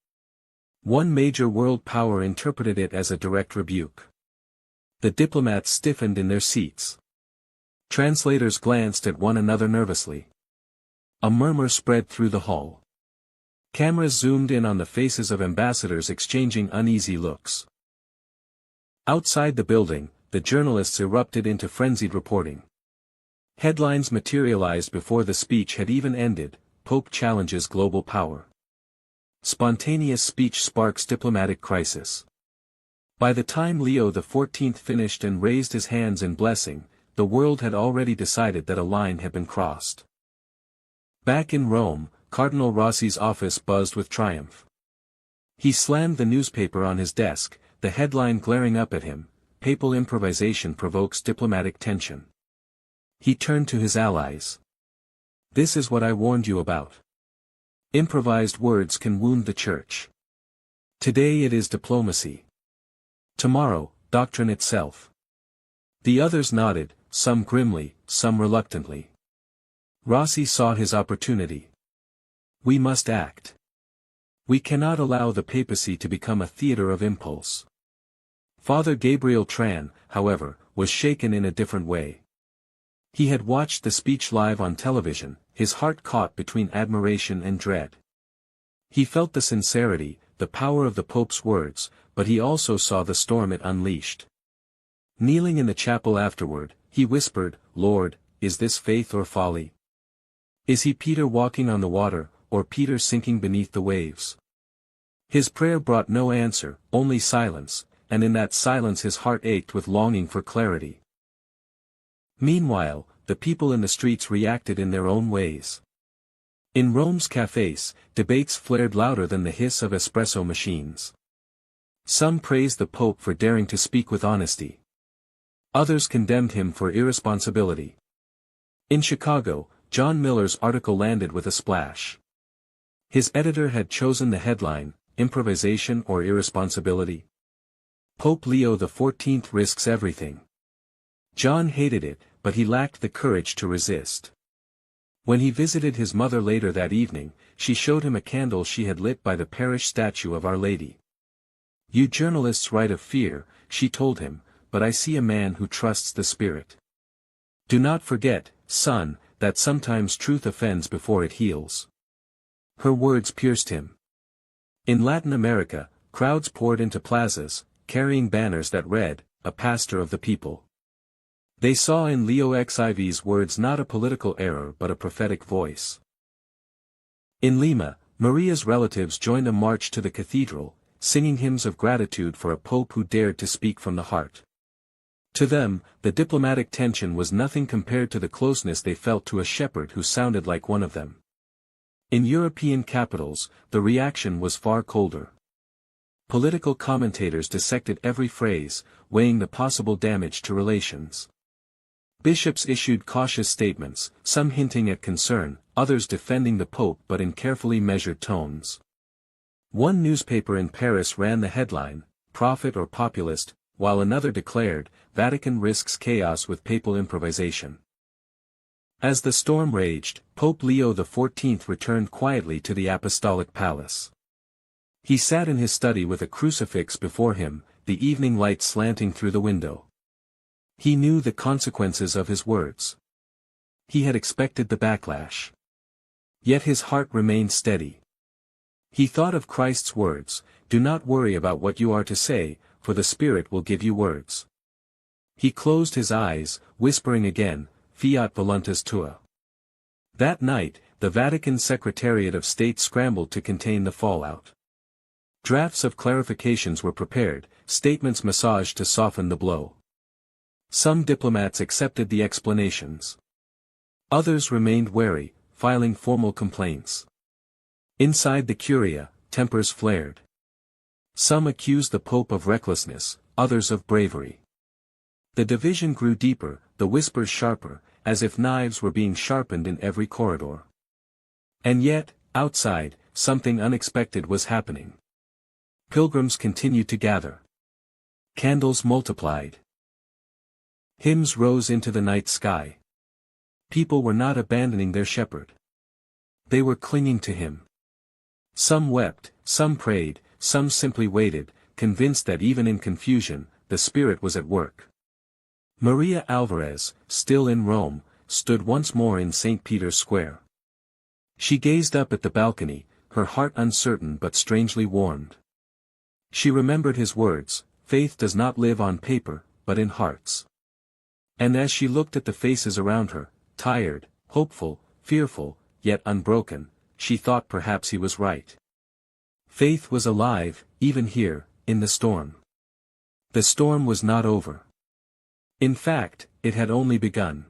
One major world power interpreted it as a direct rebuke. The diplomats stiffened in their seats. Translators glanced at one another nervously. A murmur spread through the hall. Cameras zoomed in on the faces of ambassadors exchanging uneasy looks. Outside the building, the journalists erupted into frenzied reporting. Headlines materialized before the speech had even ended: Pope challenges global power. Spontaneous speech sparks diplomatic crisis. By the time Leo XIV finished and raised his hands in blessing, the world had already decided that a line had been crossed. Back in Rome, Cardinal Rossi's office buzzed with triumph. He slammed the newspaper on his desk, the headline glaring up at him: Papal improvisation provokes diplomatic tension. He turned to his allies. This is what I warned you about. Improvised words can wound the Church. Today it is diplomacy. Tomorrow, doctrine itself. The others nodded, some grimly, some reluctantly. Rossi saw his opportunity. We must act. We cannot allow the papacy to become a theater of impulse. Father Gabriel Tran, however, was shaken in a different way. He had watched the speech live on television, his heart caught between admiration and dread. He felt the sincerity, the power of the Pope's words, but he also saw the storm it unleashed. Kneeling in the chapel afterward, he whispered, Lord, is this faith or folly? Is he Peter walking on the water, or Peter sinking beneath the waves? His prayer brought no answer, only silence, and in that silence his heart ached with longing for clarity. Meanwhile, the people in the streets reacted in their own ways. In Rome's cafes, debates flared louder than the hiss of espresso machines. Some praised the Pope for daring to speak with honesty. Others condemned him for irresponsibility. In Chicago, John Miller's article landed with a splash. His editor had chosen the headline, "Improvisation or Irresponsibility?" Pope Leo XIV risks everything. John hated it, but he lacked the courage to resist. When he visited his mother later that evening, she showed him a candle she had lit by the parish statue of Our Lady. "You journalists write of fear," she told him, "but I see a man who trusts the Spirit. Do not forget, son, that sometimes truth offends before it heals." Her words pierced him. In Latin America, crowds poured into plazas, carrying banners that read, "A pastor of the people." They saw in Leo XIV's words not a political error but a prophetic voice. In Lima, Maria's relatives joined a march to the cathedral, singing hymns of gratitude for a pope who dared to speak from the heart. To them, the diplomatic tension was nothing compared to the closeness they felt to a shepherd who sounded like one of them. In European capitals, the reaction was far colder. Political commentators dissected every phrase, weighing the possible damage to relations. Bishops issued cautious statements, some hinting at concern, others defending the Pope but in carefully measured tones. One newspaper in Paris ran the headline, "Prophet or Populist," while another declared, "Vatican risks chaos with papal improvisation." As the storm raged, Pope Leo XIV returned quietly to the Apostolic Palace. He sat in his study with a crucifix before him, the evening light slanting through the window. He knew the consequences of his words. He had expected the backlash. Yet his heart remained steady. He thought of Christ's words, "Do not worry about what you are to say, for the Spirit will give you words." He closed his eyes, whispering again, "Fiat voluntas tua." That night, the Vatican Secretariat of State scrambled to contain the fallout. Drafts of clarifications were prepared, statements massaged to soften the blow. Some diplomats accepted the explanations. Others remained wary, filing formal complaints. Inside the Curia, tempers flared. Some accused the Pope of recklessness, others of bravery. The division grew deeper, the whispers sharper, as if knives were being sharpened in every corridor. And yet, outside, something unexpected was happening. Pilgrims continued to gather. Candles multiplied. Hymns rose into the night sky. People were not abandoning their shepherd. They were clinging to him. Some wept, some prayed, some simply waited, convinced that even in confusion, the Spirit was at work. Maria Alvarez, still in Rome, stood once more in St. Peter's Square. She gazed up at the balcony, her heart uncertain but strangely warmed. She remembered his words, "Faith does not live on paper, but in hearts." And as she looked at the faces around her, tired, hopeful, fearful, yet unbroken, she thought perhaps he was right. Faith was alive, even here, in the storm. The storm was not over. In fact, it had only begun.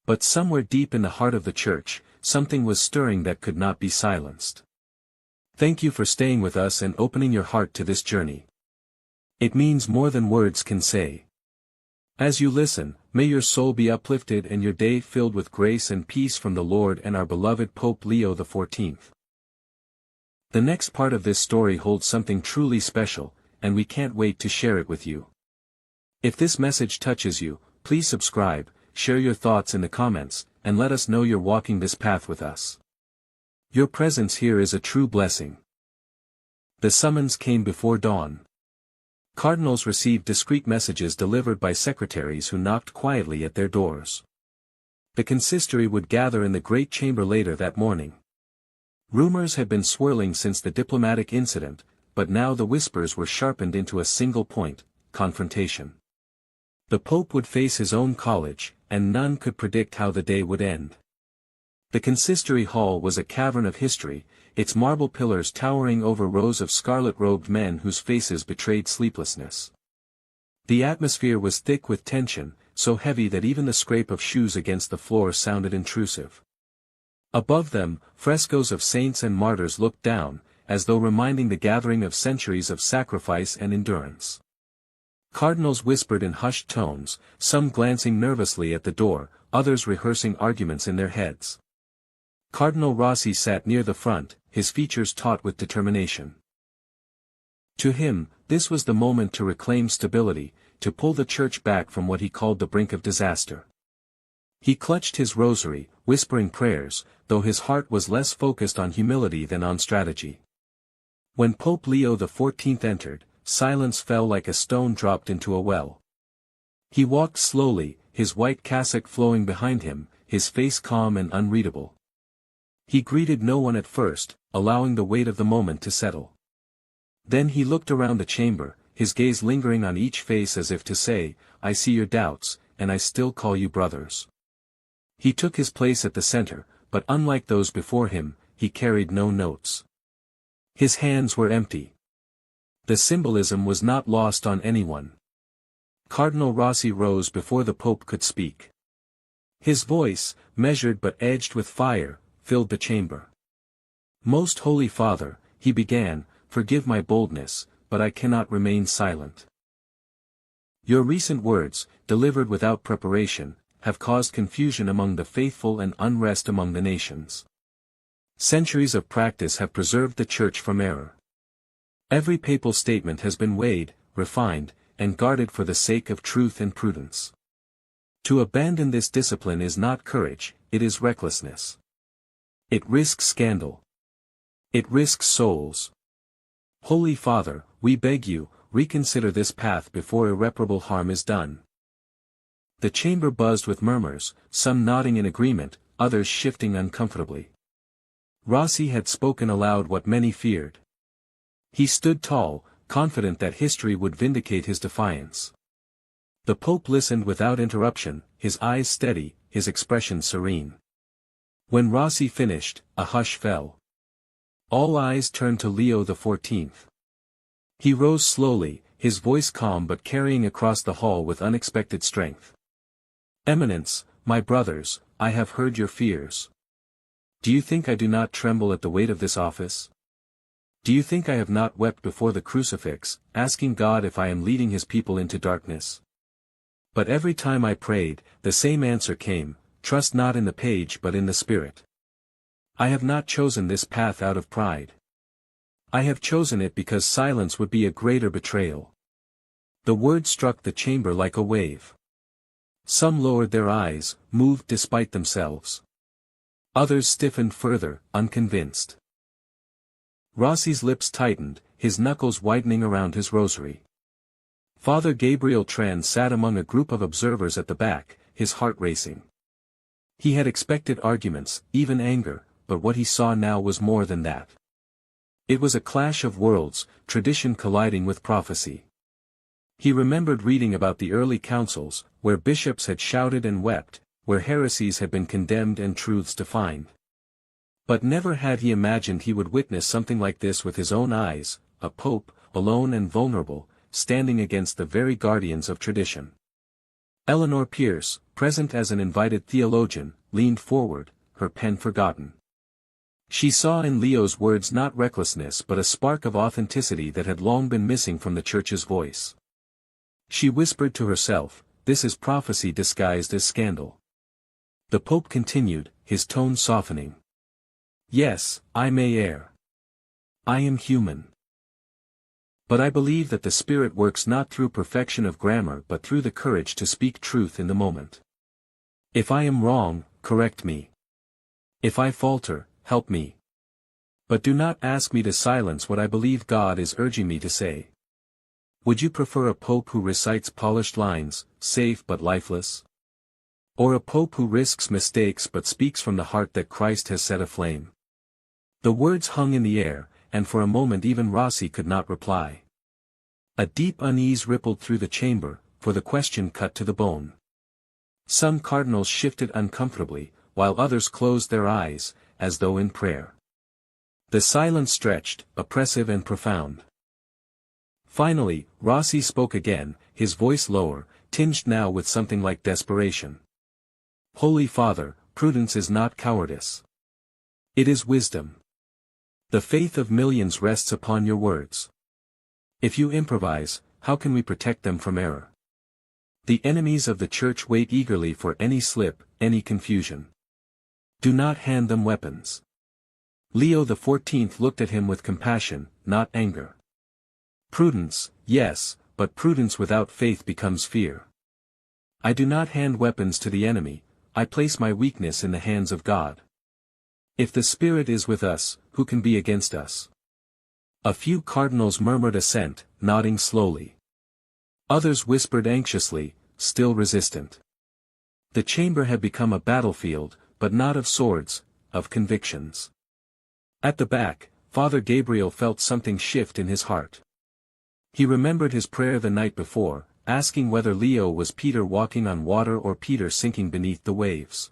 But somewhere deep in the heart of the Church, something was stirring that could not be silenced. Thank you for staying with us and opening your heart to this journey. It means more than words can say. As you listen, may your soul be uplifted and your day filled with grace and peace from the Lord and our beloved Pope Leo XIV. The next part of this story holds something truly special, and we can't wait to share it with you. If this message touches you, please subscribe, share your thoughts in the comments, and let us know you're walking this path with us. Your presence here is a true blessing. The summons came before dawn. Cardinals received discreet messages delivered by secretaries who knocked quietly at their doors. The consistory would gather in the great chamber later that morning. Rumors had been swirling since the diplomatic incident, but now the whispers were sharpened into a single point: confrontation. The Pope would face his own college, and none could predict how the day would end. The consistory hall was a cavern of history, its marble pillars towering over rows of scarlet-robed men whose faces betrayed sleeplessness. The atmosphere was thick with tension, so heavy that even the scrape of shoes against the floor sounded intrusive. Above them, frescoes of saints and martyrs looked down, as though reminding the gathering of centuries of sacrifice and endurance. Cardinals whispered in hushed tones, some glancing nervously at the door, others rehearsing arguments in their heads. Cardinal Rossi sat near the front, his features taut with determination. To him, this was the moment to reclaim stability, to pull the church back from what he called the brink of disaster. He clutched his rosary, whispering prayers, though his heart was less focused on humility than on strategy. When Pope Leo XIV entered, silence fell like a stone dropped into a well. He walked slowly, his white cassock flowing behind him, his face calm and unreadable. He greeted no one at first, allowing the weight of the moment to settle. Then he looked around the chamber, his gaze lingering on each face as if to say, "I see your doubts, and I still call you brothers." He took his place at the center, but unlike those before him, he carried no notes. His hands were empty. The symbolism was not lost on anyone. Cardinal Rossi rose before the Pope could speak. His voice, measured but edged with fire, filled the chamber. "Most Holy Father," he began, "forgive my boldness, but I cannot remain silent. Your recent words, delivered without preparation, have caused confusion among the faithful and unrest among the nations. Centuries of practice have preserved the Church from error. Every papal statement has been weighed, refined, and guarded for the sake of truth and prudence. To abandon this discipline is not courage, it is recklessness. It risks scandal. It risks souls. Holy Father, we beg you, reconsider this path before irreparable harm is done." The chamber buzzed with murmurs, some nodding in agreement, others shifting uncomfortably. Rossi had spoken aloud what many feared. He stood tall, confident that history would vindicate his defiance. The Pope listened without interruption, his eyes steady, his expression serene. When Rossi finished, a hush fell. All eyes turned to Leo XIV. He rose slowly, his voice calm but carrying across the hall with unexpected strength. "Eminence, my brothers, I have heard your fears. Do you think I do not tremble at the weight of this office? Do you think I have not wept before the crucifix, asking God if I am leading his people into darkness? But every time I prayed, the same answer came, trust not in the page but in the Spirit. I have not chosen this path out of pride. I have chosen it because silence would be a greater betrayal." The word struck the chamber like a wave. Some lowered their eyes, moved despite themselves. Others stiffened further, unconvinced. Rossi's lips tightened, his knuckles widening around his rosary. Father Gabriel Tran sat among a group of observers at the back, his heart racing. He had expected arguments, even anger, but what he saw now was more than that. It was a clash of worlds, tradition colliding with prophecy. He remembered reading about the early councils, where bishops had shouted and wept, where heresies had been condemned and truths defined. But never had he imagined he would witness something like this with his own eyes, a pope, alone and vulnerable, standing against the very guardians of tradition. Eleanor Pierce, present as an invited theologian, leaned forward, her pen forgotten. She saw in Leo's words not recklessness but a spark of authenticity that had long been missing from the Church's voice. She whispered to herself, "This is prophecy disguised as scandal." The Pope continued, his tone softening. "Yes, I may err. I am human. But I believe that the Spirit works not through perfection of grammar but through the courage to speak truth in the moment. If I am wrong, correct me. If I falter, help me. But do not ask me to silence what I believe God is urging me to say. Would you prefer a pope who recites polished lines, safe but lifeless? Or a pope who risks mistakes but speaks from the heart that Christ has set aflame?" The words hung in the air, and for a moment even Rossi could not reply. A deep unease rippled through the chamber, for the question cut to the bone. Some cardinals shifted uncomfortably, while others closed their eyes, as though in prayer. The silence stretched, oppressive and profound. Finally, Rossi spoke again, his voice lower, tinged now with something like desperation. Holy Father, prudence is not cowardice. It is wisdom. The faith of millions rests upon your words. If you improvise, how can we protect them from error? The enemies of the Church wait eagerly for any slip, any confusion. Do not hand them weapons. Leo XIV looked at him with compassion, not anger. Prudence, yes, but prudence without faith becomes fear. I do not hand weapons to the enemy, I place my weakness in the hands of God. If the Spirit is with us, who can be against us? A few cardinals murmured assent, nodding slowly. Others whispered anxiously, still resistant. The chamber had become a battlefield, but not of swords, of convictions. At the back, Father Gabriel felt something shift in his heart. He remembered his prayer the night before, asking whether Leo was Peter walking on water or Peter sinking beneath the waves.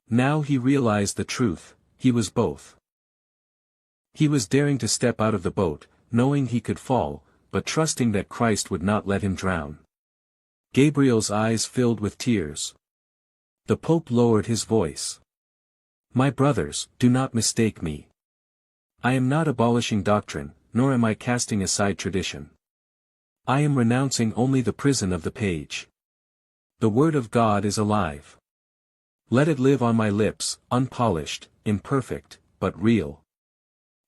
Now he realized the truth, he was both. He was daring to step out of the boat, knowing he could fall, but trusting that Christ would not let him drown. Gabriel's eyes filled with tears. The Pope lowered his voice. My brothers, do not mistake me. I am not abolishing doctrine, nor am I casting aside tradition. I am renouncing only the prison of the page. The word of God is alive. Let it live on my lips, unpolished, imperfect, but real.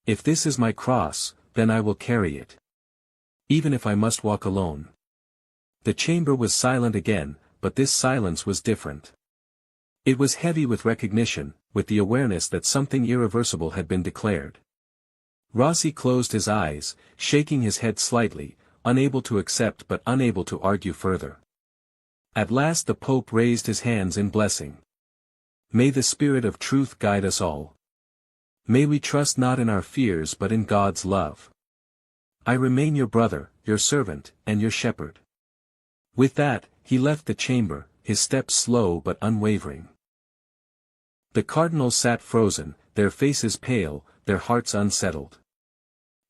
If this is my cross, then I will carry it. Even if I must walk alone. The chamber was silent again, but this silence was different. It was heavy with recognition, with the awareness that something irreversible had been declared. Rossi closed his eyes, shaking his head slightly, unable to accept but unable to argue further. At last the Pope raised his hands in blessing. May the Spirit of truth guide us all. May we trust not in our fears but in God's love. I remain your brother, your servant, and your shepherd. With that, he left the chamber, his steps slow but unwavering. The cardinals sat frozen, their faces pale, their hearts unsettled.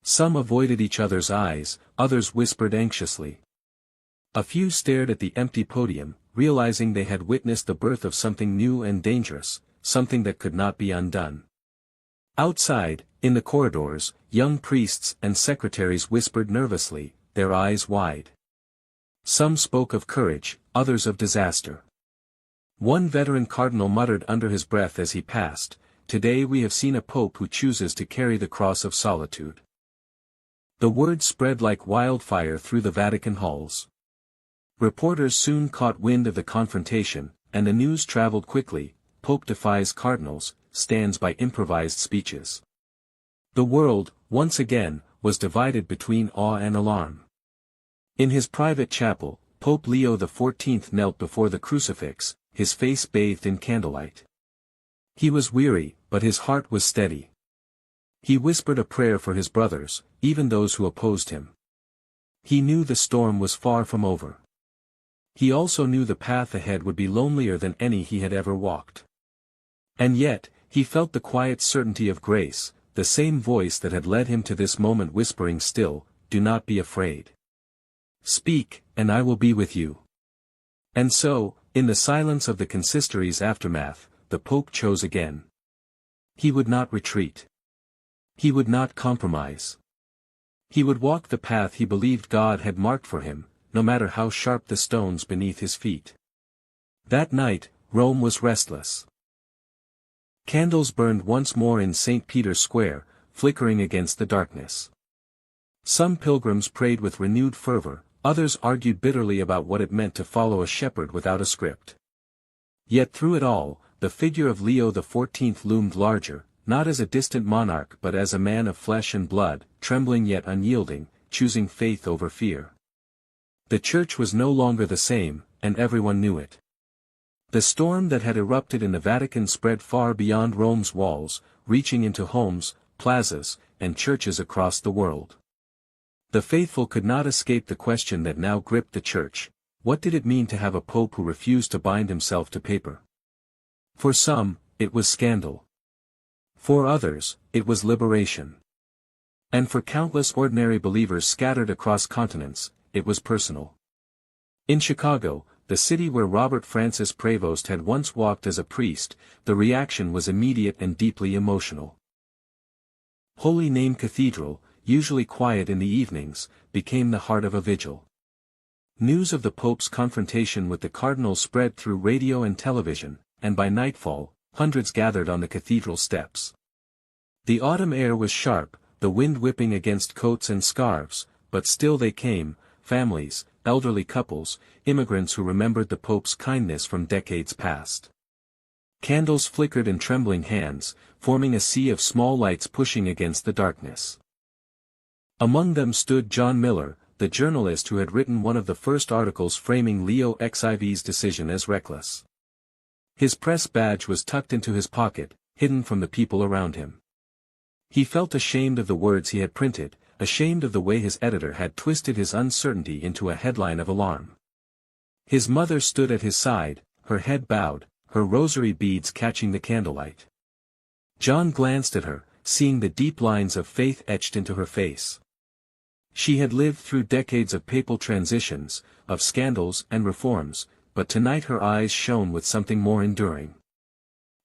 Some avoided each other's eyes, others whispered anxiously. A few stared at the empty podium, realizing they had witnessed the birth of something new and dangerous, something that could not be undone. Outside, in the corridors, young priests and secretaries whispered nervously, their eyes wide. Some spoke of courage, others of disaster. One veteran cardinal muttered under his breath as he passed, "Today we have seen a pope who chooses to carry the cross of solitude." The word spread like wildfire through the Vatican halls. Reporters soon caught wind of the confrontation, and the news traveled quickly: Pope defies cardinals, stands by improvised speeches. The world, once again, was divided between awe and alarm. In his private chapel, Pope Leo XIV knelt before the crucifix, his face bathed in candlelight. He was weary, but his heart was steady. He whispered a prayer for his brothers, even those who opposed him. He knew the storm was far from over. He also knew the path ahead would be lonelier than any he had ever walked. And yet, he felt the quiet certainty of grace, the same voice that had led him to this moment whispering still, "Do not be afraid. Speak, and I will be with you." And so, in the silence of the consistory's aftermath, the Pope chose again. He would not retreat. He would not compromise. He would walk the path he believed God had marked for him, no matter how sharp the stones beneath his feet. That night, Rome was restless. Candles burned once more in St. Peter's Square, flickering against the darkness. Some pilgrims prayed with renewed fervor, others argued bitterly about what it meant to follow a shepherd without a script. Yet through it all, the figure of Leo XIV loomed larger, not as a distant monarch but as a man of flesh and blood, trembling yet unyielding, choosing faith over fear. The Church was no longer the same, and everyone knew it. The storm that had erupted in the Vatican spread far beyond Rome's walls, reaching into homes, plazas, and churches across the world. The faithful could not escape the question that now gripped the Church: what did it mean to have a pope who refused to bind himself to paper? For some, it was scandal. For others, it was liberation. And for countless ordinary believers scattered across continents, it was personal. In Chicago, the city where Robert Francis Prevost had once walked as a priest, the reaction was immediate and deeply emotional. Holy Name Cathedral, usually quiet in the evenings, became the heart of a vigil. News of the Pope's confrontation with the cardinal spread through radio and television, and by nightfall, hundreds gathered on the cathedral steps. The autumn air was sharp, the wind whipping against coats and scarves, but still they came, families, elderly couples, immigrants who remembered the Pope's kindness from decades past. Candles flickered in trembling hands, forming a sea of small lights pushing against the darkness. Among them stood John Miller, the journalist who had written one of the first articles framing Leo XIV's decision as reckless. His press badge was tucked into his pocket, hidden from the people around him. He felt ashamed of the words he had printed, ashamed of the way his editor had twisted his uncertainty into a headline of alarm. His mother stood at his side, her head bowed, her rosary beads catching the candlelight. John glanced at her, seeing the deep lines of faith etched into her face. She had lived through decades of papal transitions, of scandals and reforms, but tonight her eyes shone with something more enduring.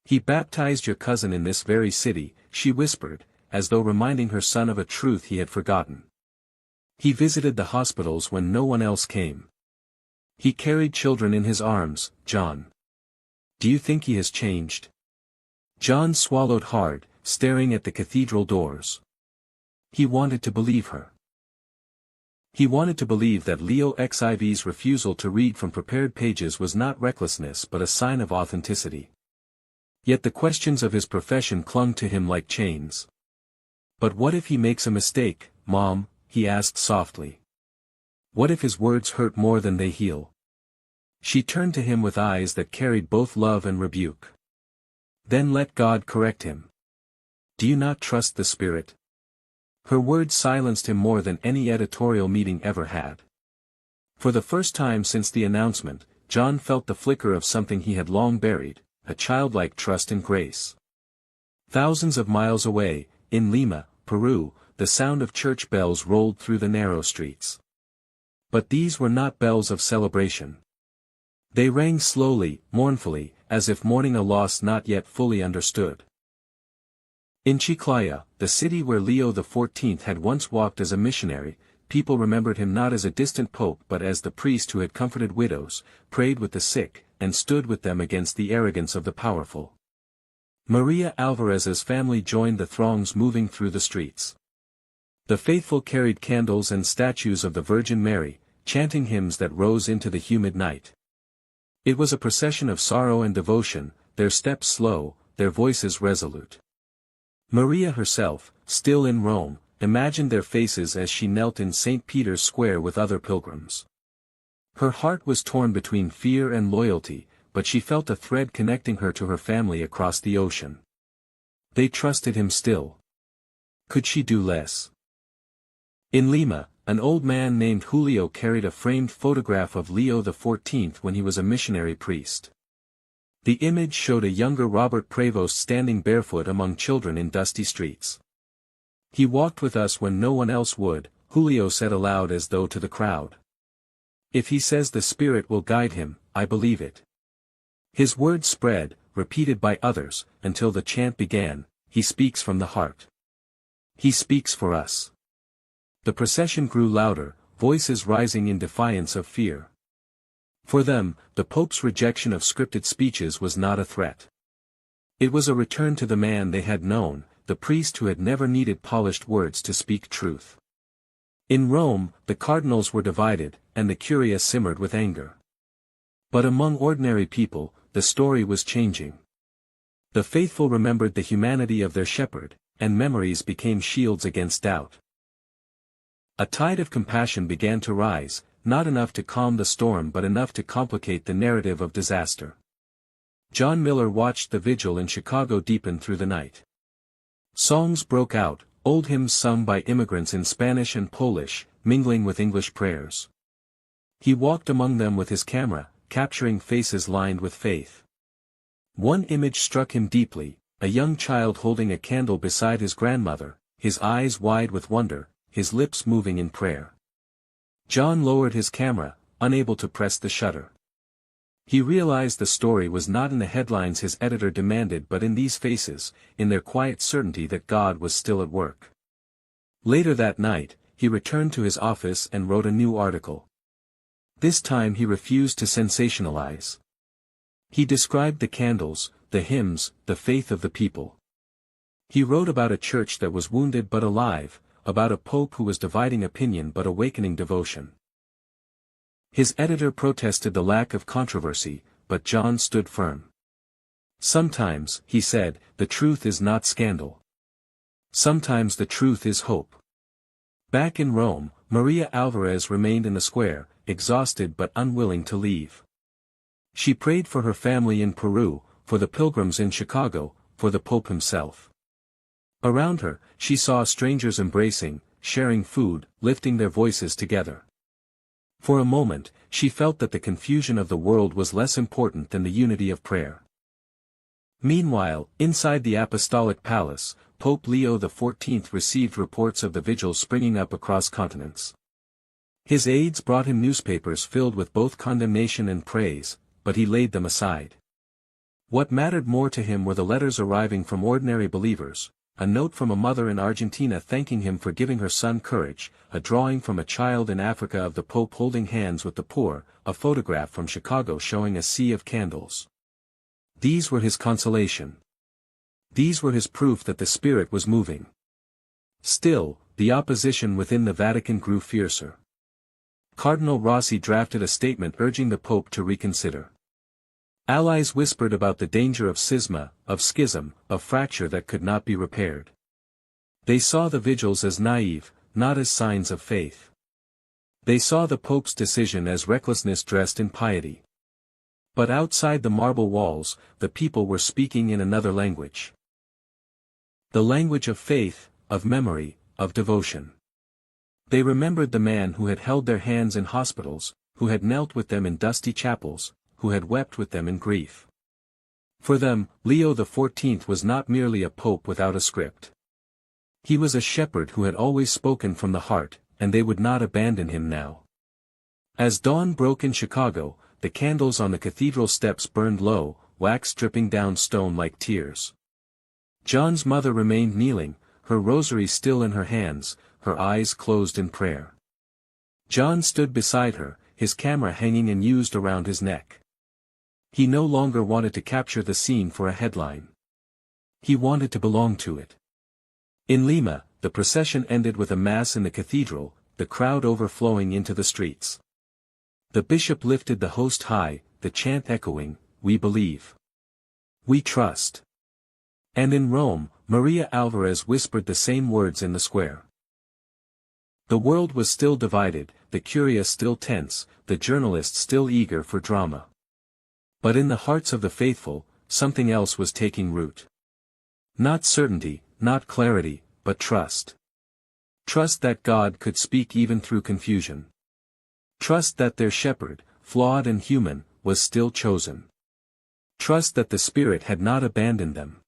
"He baptized your cousin in this very city," she whispered, as though reminding her son of a truth he had forgotten. "He visited the hospitals when no one else came. He carried children in his arms, John. Do you think he has changed?" John swallowed hard, staring at the cathedral doors. He wanted to believe her. He wanted to believe that Leo XIV's refusal to read from prepared pages was not recklessness but a sign of authenticity. Yet the questions of his profession clung to him like chains. "But what if he makes a mistake, Mom?" he asked softly. "What if his words hurt more than they heal?" She turned to him with eyes that carried both love and rebuke. "Then let God correct him. Do you not trust the Spirit?" Her words silenced him more than any editorial meeting ever had. For the first time since the announcement, John felt the flicker of something he had long buried, a childlike trust in grace. Thousands of miles away, in Lima, Peru, the sound of church bells rolled through the narrow streets. But these were not bells of celebration. They rang slowly, mournfully, as if mourning a loss not yet fully understood. In Chiclayo, the city where Leo XIV had once walked as a missionary, people remembered him not as a distant pope but as the priest who had comforted widows, prayed with the sick, and stood with them against the arrogance of the powerful. Maria Alvarez's family joined the throngs moving through the streets. The faithful carried candles and statues of the Virgin Mary, chanting hymns that rose into the humid night. It was a procession of sorrow and devotion, their steps slow, their voices resolute. Maria herself, still in Rome, imagined their faces as she knelt in St. Peter's Square with other pilgrims. Her heart was torn between fear and loyalty, but she felt a thread connecting her to her family across the ocean. They trusted him still. Could she do less? In Lima, an old man named Julio carried a framed photograph of Leo XIV when he was a missionary priest. The image showed a younger Robert Prevost standing barefoot among children in dusty streets. "He walked with us when no one else would," Julio said aloud as though to the crowd. "If he says the Spirit will guide him, I believe it." His words spread, repeated by others, until the chant began, "He speaks from the heart. He speaks for us." The procession grew louder, voices rising in defiance of fear. For them, the Pope's rejection of scripted speeches was not a threat. It was a return to the man they had known, the priest who had never needed polished words to speak truth. In Rome, the cardinals were divided, and the Curia simmered with anger. But among ordinary people, the story was changing. The faithful remembered the humanity of their shepherd, and memories became shields against doubt. A tide of compassion began to rise, not enough to calm the storm but enough to complicate the narrative of disaster. John Miller watched the vigil in Chicago deepen through the night. Songs broke out, old hymns sung by immigrants in Spanish and Polish, mingling with English prayers. He walked among them with his camera, capturing faces lined with faith. One image struck him deeply, a young child holding a candle beside his grandmother, his eyes wide with wonder, his lips moving in prayer. John lowered his camera, unable to press the shutter. He realized the story was not in the headlines his editor demanded but in these faces, in their quiet certainty that God was still at work. Later that night, he returned to his office and wrote a new article. This time he refused to sensationalize. He described the candles, the hymns, the faith of the people. He wrote about a church that was wounded but alive, about a pope who was dividing opinion but awakening devotion. His editor protested the lack of controversy, but John stood firm. Sometimes, he said, the truth is not scandal. Sometimes the truth is hope. Back in Rome, Maria Alvarez remained in the square, exhausted but unwilling to leave. She prayed for her family in Peru, for the pilgrims in Chicago, for the Pope himself. Around her, she saw strangers embracing, sharing food, lifting their voices together. For a moment, she felt that the confusion of the world was less important than the unity of prayer. Meanwhile, inside the Apostolic Palace, Pope Leo XIV received reports of the vigils springing up across continents. His aides brought him newspapers filled with both condemnation and praise, but he laid them aside. What mattered more to him were the letters arriving from ordinary believers, a note from a mother in Argentina thanking him for giving her son courage, a drawing from a child in Africa of the Pope holding hands with the poor, a photograph from Chicago showing a sea of candles. These were his consolation. These were his proof that the Spirit was moving. Still, the opposition within the Vatican grew fiercer. Cardinal Rossi drafted a statement urging the Pope to reconsider. Allies whispered about the danger of schisma, of schism, of fracture that could not be repaired. They saw the vigils as naive, not as signs of faith. They saw the Pope's decision as recklessness dressed in piety. But outside the marble walls, the people were speaking in another language. The language of faith, of memory, of devotion. They remembered the man who had held their hands in hospitals, who had knelt with them in dusty chapels, who had wept with them in grief. For them, Leo XIV was not merely a pope without a script. He was a shepherd who had always spoken from the heart, and they would not abandon him now. As dawn broke in Chicago, the candles on the cathedral steps burned low, wax dripping down stone like tears. John's mother remained kneeling, her rosary still in her hands, her eyes closed in prayer. John stood beside her, his camera hanging unused around his neck. He no longer wanted to capture the scene for a headline. He wanted to belong to it. In Lima, the procession ended with a mass in the cathedral, the crowd overflowing into the streets. The bishop lifted the host high, the chant echoing, "We believe. We trust." And in Rome, Maria Alvarez whispered the same words in the square. The world was still divided, the curious still tense, the journalists still eager for drama. But in the hearts of the faithful, something else was taking root. Not certainty, not clarity, but trust. Trust that God could speak even through confusion. Trust that their shepherd, flawed and human, was still chosen. Trust that the Spirit had not abandoned them.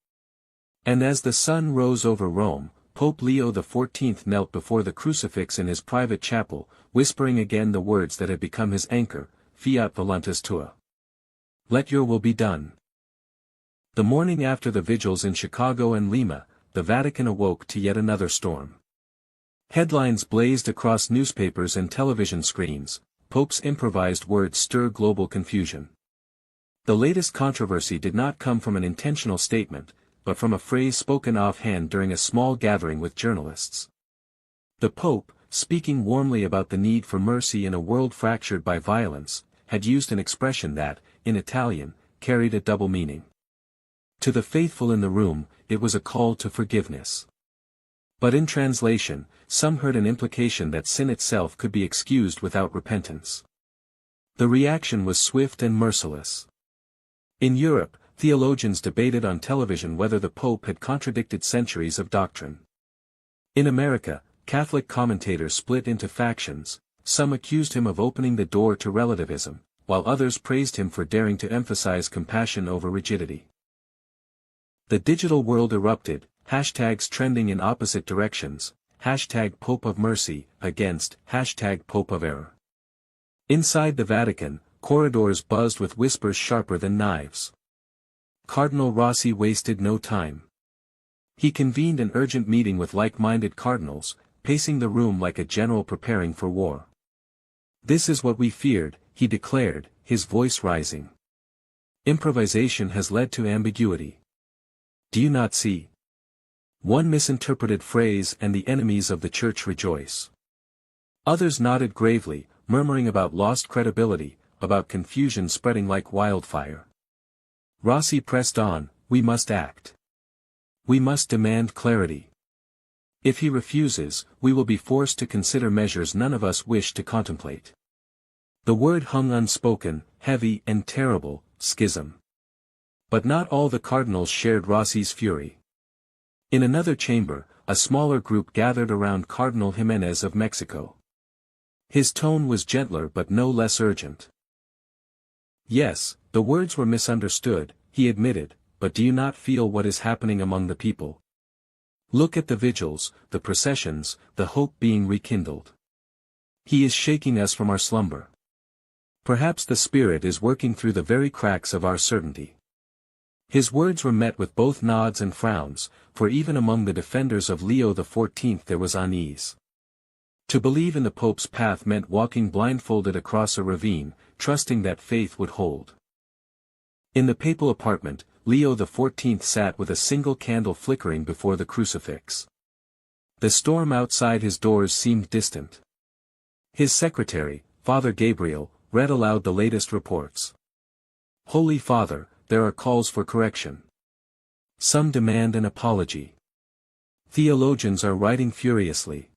And as the sun rose over Rome, Pope Leo XIV knelt before the crucifix in his private chapel, whispering again the words that had become his anchor, Fiat voluntas tua. Let your will be done. The morning after the vigils in Chicago and Lima, the Vatican awoke to yet another storm. Headlines blazed across newspapers and television screens, Pope's improvised words stir global confusion. The latest controversy did not come from an intentional statement, but from a phrase spoken offhand during a small gathering with journalists. The Pope, speaking warmly about the need for mercy in a world fractured by violence, had used an expression that, in Italian, carried a double meaning. To the faithful in the room, it was a call to forgiveness. But in translation, some heard an implication that sin itself could be excused without repentance. The reaction was swift and merciless. In Europe, theologians debated on television whether the Pope had contradicted centuries of doctrine. In America, Catholic commentators split into factions, some accused him of opening the door to relativism, while others praised him for daring to emphasize compassion over rigidity. The digital world erupted, hashtags trending in opposite directions, #Pope of Mercy, against #Pope of Error. Inside the Vatican, corridors buzzed with whispers sharper than knives. Cardinal Rossi wasted no time. He convened an urgent meeting with like-minded cardinals, pacing the room like a general preparing for war. "This is what we feared," he declared, his voice rising. "Improvisation has led to ambiguity. Do you not see? One misinterpreted phrase and the enemies of the Church rejoice." Others nodded gravely, murmuring about lost credibility, about confusion spreading like wildfire. Rossi pressed on, "We must act. We must demand clarity. If he refuses, we will be forced to consider measures none of us wish to contemplate." The word hung unspoken, heavy and terrible, schism. But not all the cardinals shared Rossi's fury. In another chamber, a smaller group gathered around Cardinal Jimenez of Mexico. His tone was gentler but no less urgent. "Yes, the words were misunderstood," he admitted, "but do you not feel what is happening among the people? Look at the vigils, the processions, the hope being rekindled. He is shaking us from our slumber. Perhaps the Spirit is working through the very cracks of our certainty." His words were met with both nods and frowns, for even among the defenders of Leo XIV there was unease. To believe in the Pope's path meant walking blindfolded across a ravine, trusting that faith would hold. In the papal apartment, Leo XIV sat with a single candle flickering before the crucifix. The storm outside his doors seemed distant. His secretary, Father Gabriel, read aloud the latest reports. "Holy Father, there are calls for correction. Some demand an apology. Theologians are writing furiously.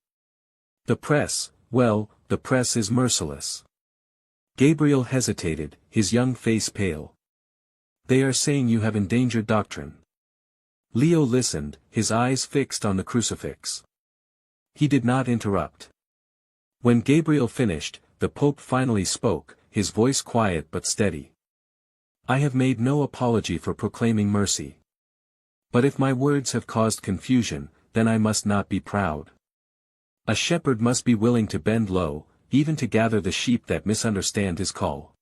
The press, well, the press is merciless." Gabriel hesitated, his young face pale. "They are saying you have endangered doctrine." Leo listened, his eyes fixed on the crucifix. He did not interrupt. When Gabriel finished, the Pope finally spoke, his voice quiet but steady. "I have made no apology for proclaiming mercy. But if my words have caused confusion, then I must not be proud. A shepherd must be willing to bend low, even to gather the sheep that misunderstand his call."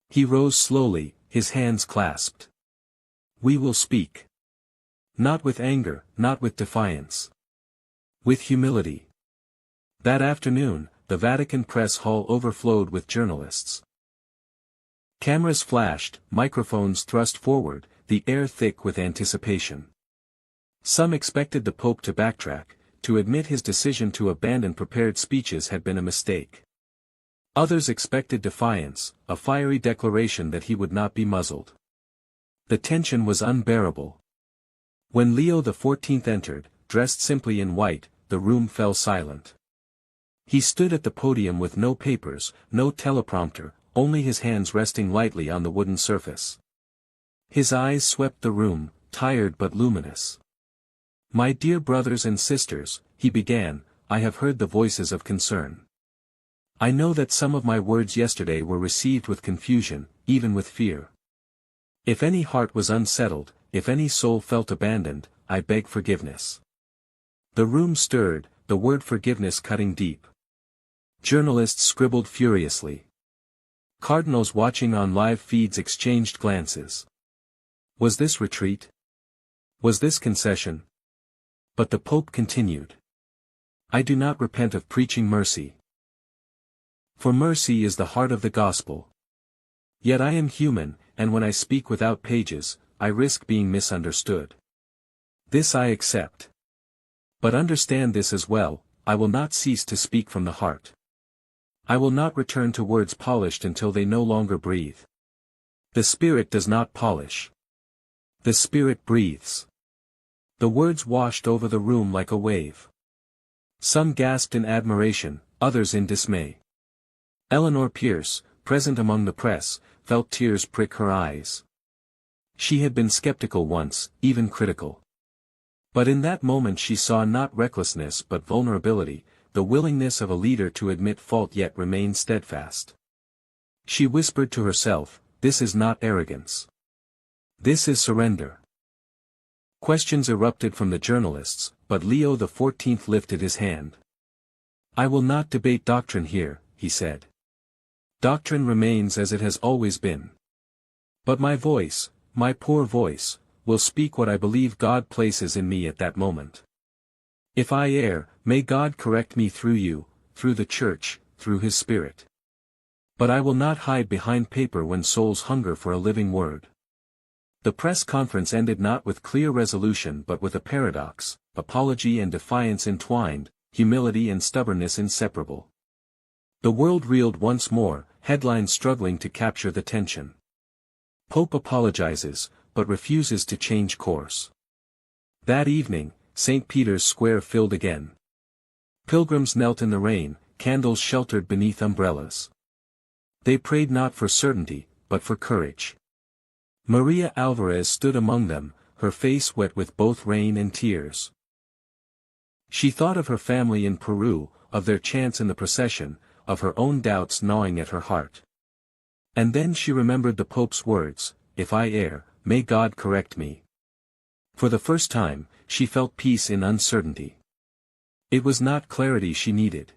He rose slowly, his hands clasped. "We will speak. Not with anger, not with defiance. With humility." That afternoon, the Vatican press hall overflowed with journalists. Cameras flashed, microphones thrust forward, the air thick with anticipation. Some expected the Pope to backtrack, to admit his decision to abandon prepared speeches had been a mistake. Others expected defiance, a fiery declaration that he would not be muzzled. The tension was unbearable. When Leo XIV entered, dressed simply in white, the room fell silent. He stood at the podium with no papers, no teleprompter, only his hands resting lightly on the wooden surface. His eyes swept the room, tired but luminous. "My dear brothers and sisters," he began, "I have heard the voices of concern. I know that some of my words yesterday were received with confusion, even with fear. If any heart was unsettled, if any soul felt abandoned, I beg forgiveness." The room stirred, the word forgiveness cutting deep. Journalists scribbled furiously. Cardinals watching on live feeds exchanged glances. Was this retreat? Was this concession? But the Pope continued. "I do not repent of preaching mercy. For mercy is the heart of the gospel. Yet I am human, and when I speak without pages, I risk being misunderstood. This I accept. But understand this as well, I will not cease to speak from the heart. I will not return to words polished until they no longer breathe. The Spirit does not polish. The Spirit breathes." The words washed over the room like a wave. Some gasped in admiration, others in dismay. Eleanor Pierce, present among the press, felt tears prick her eyes. She had been skeptical once, even critical. But in that moment she saw not recklessness but vulnerability, the willingness of a leader to admit fault yet remain steadfast. She whispered to herself, "This is not arrogance. This is surrender." Questions erupted from the journalists, but Leo XIV lifted his hand. "I will not debate doctrine here," he said. Doctrine remains as it has always been. But my voice, my poor voice, will speak what I believe God places in me at that moment. If I err, may God correct me through you, through the Church, through His Spirit. But I will not hide behind paper when souls hunger for a living word. The press conference ended not with clear resolution but with a paradox, apology and defiance entwined, humility and stubbornness inseparable. The world reeled once more, headlines struggling to capture the tension. Pope apologizes, but refuses to change course. That evening, St. Peter's Square filled again. Pilgrims knelt in the rain, candles sheltered beneath umbrellas. They prayed not for certainty, but for courage. Maria Alvarez stood among them, her face wet with both rain and tears. She thought of her family in Peru, of their chance in the procession, of her own doubts gnawing at her heart. And then she remembered the Pope's words, "If I err, may God correct me." For the first time, she felt peace in uncertainty. It was not clarity she needed.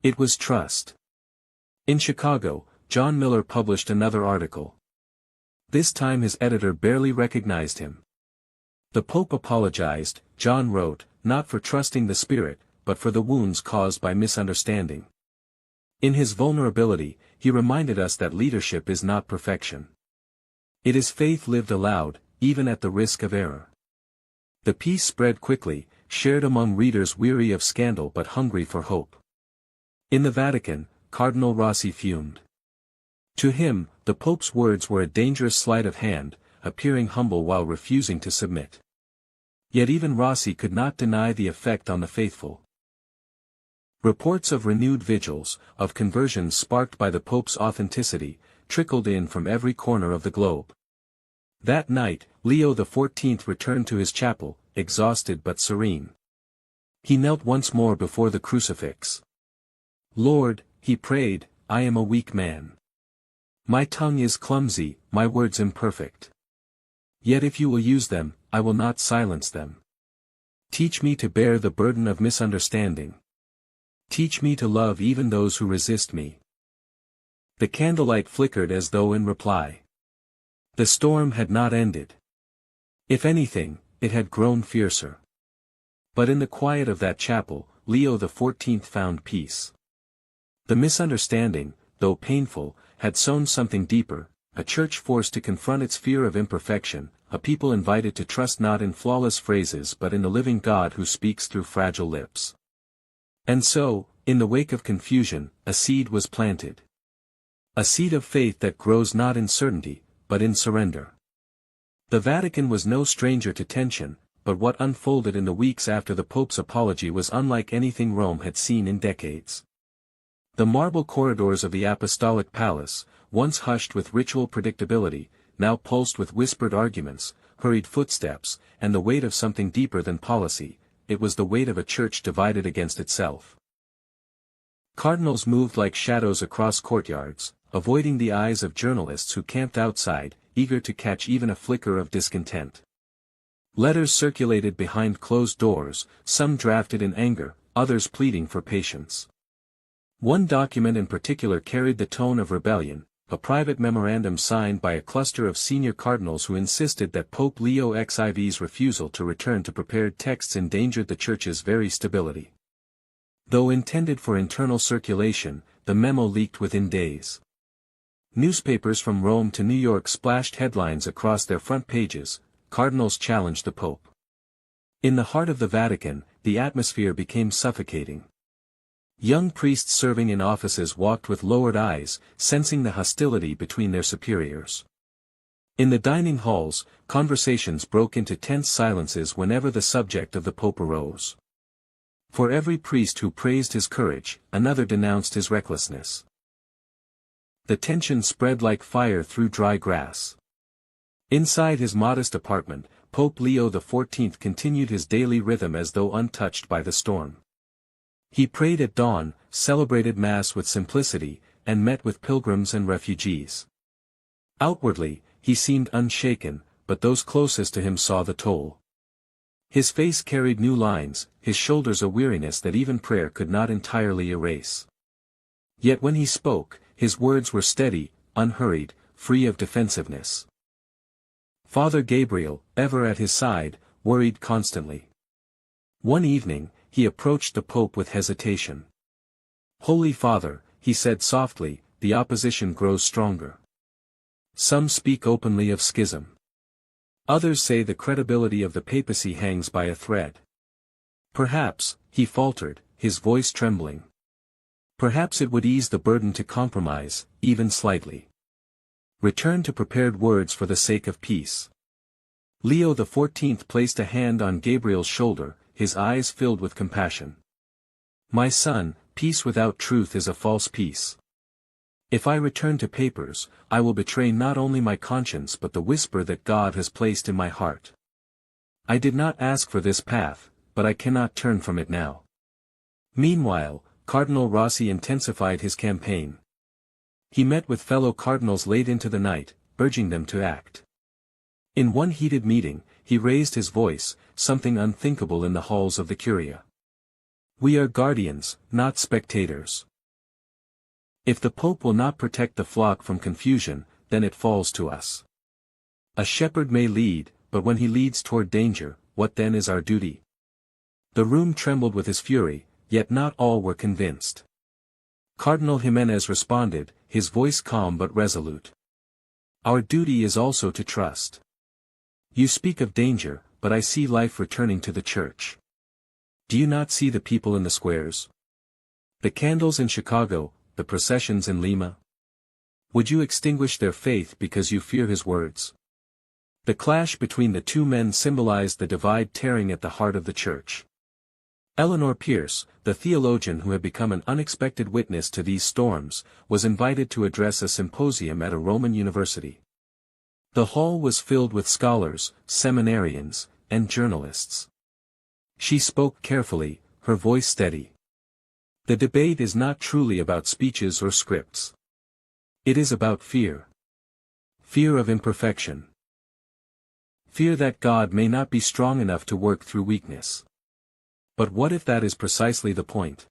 It was trust. In Chicago, John Miller published another article. This time his editor barely recognized him. The Pope apologized, John wrote, not for trusting the Spirit, but for the wounds caused by misunderstanding. In his vulnerability, he reminded us that leadership is not perfection. It is faith lived aloud, even at the risk of error. The piece spread quickly, shared among readers weary of scandal but hungry for hope. In the Vatican, Cardinal Rossi fumed. To him, the Pope's words were a dangerous sleight of hand, appearing humble while refusing to submit. Yet even Rossi could not deny the effect on the faithful. Reports of renewed vigils, of conversions sparked by the Pope's authenticity, trickled in from every corner of the globe. That night, Leo XIV returned to his chapel, exhausted but serene. He knelt once more before the crucifix. "Lord," he prayed, "I am a weak man. My tongue is clumsy, my words imperfect. Yet if you will use them, I will not silence them. Teach me to bear the burden of misunderstanding. Teach me to love even those who resist me." The candlelight flickered as though in reply. The storm had not ended. If anything, it had grown fiercer. But in the quiet of that chapel, Leo XIV found peace. The misunderstanding, though painful, had sown something deeper, a church forced to confront its fear of imperfection, a people invited to trust not in flawless phrases but in the living God who speaks through fragile lips. And so, in the wake of confusion, a seed was planted. A seed of faith that grows not in certainty, but in surrender. The Vatican was no stranger to tension, but what unfolded in the weeks after the Pope's apology was unlike anything Rome had seen in decades. The marble corridors of the Apostolic Palace, once hushed with ritual predictability, now pulsed with whispered arguments, hurried footsteps, and the weight of something deeper than policy. It was the weight of a church divided against itself. Cardinals moved like shadows across courtyards, avoiding the eyes of journalists who camped outside, eager to catch even a flicker of discontent. Letters circulated behind closed doors, some drafted in anger, others pleading for patience. One document in particular carried the tone of rebellion, a private memorandum signed by a cluster of senior cardinals who insisted that Pope Leo XIV's refusal to return to prepared texts endangered the Church's very stability. Though intended for internal circulation, the memo leaked within days. Newspapers from Rome to New York splashed headlines across their front pages, "Cardinals challenged the Pope." In the heart of the Vatican, the atmosphere became suffocating. Young priests serving in offices walked with lowered eyes, sensing the hostility between their superiors. In the dining halls, conversations broke into tense silences whenever the subject of the Pope arose. For every priest who praised his courage, another denounced his recklessness. The tension spread like fire through dry grass. Inside his modest apartment, Pope Leo XIV continued his daily rhythm as though untouched by the storm. He prayed at dawn, celebrated Mass with simplicity, and met with pilgrims and refugees. Outwardly, he seemed unshaken, but those closest to him saw the toll. His face carried new lines, his shoulders a weariness that even prayer could not entirely erase. Yet when he spoke, his words were steady, unhurried, free of defensiveness. Father Gabriel, ever at his side, worried constantly. One evening, he approached the Pope with hesitation. "Holy Father," he said softly, "the opposition grows stronger. Some speak openly of schism. Others say the credibility of the papacy hangs by a thread. Perhaps," he faltered, his voice trembling. "Perhaps it would ease the burden to compromise, even slightly. Return to prepared words for the sake of peace." Leo XIV placed a hand on Gabriel's shoulder, his eyes filled with compassion. "My son, peace without truth is a false peace. If I return to papers, I will betray not only my conscience but the whisper that God has placed in my heart. I did not ask for this path, but I cannot turn from it now." Meanwhile, Cardinal Rossi intensified his campaign. He met with fellow cardinals late into the night, urging them to act. In one heated meeting, he raised his voice, something unthinkable in the halls of the Curia. "We are guardians, not spectators. If the Pope will not protect the flock from confusion, then it falls to us. A shepherd may lead, but when he leads toward danger, what then is our duty?" The room trembled with his fury, yet not all were convinced. Cardinal Jimenez responded, his voice calm but resolute. "Our duty is also to trust. You speak of danger, but I see life returning to the Church. Do you not see the people in the squares? The candles in Chicago, the processions in Lima? Would you extinguish their faith because you fear his words?" The clash between the two men symbolized the divide tearing at the heart of the Church. Eleanor Pierce, the theologian who had become an unexpected witness to these storms, was invited to address a symposium at a Roman university. The hall was filled with scholars, seminarians, and journalists. She spoke carefully, her voice steady. "The debate is not truly about speeches or scripts. It is about fear. Fear of imperfection. Fear that God may not be strong enough to work through weakness. But what if that is precisely the point?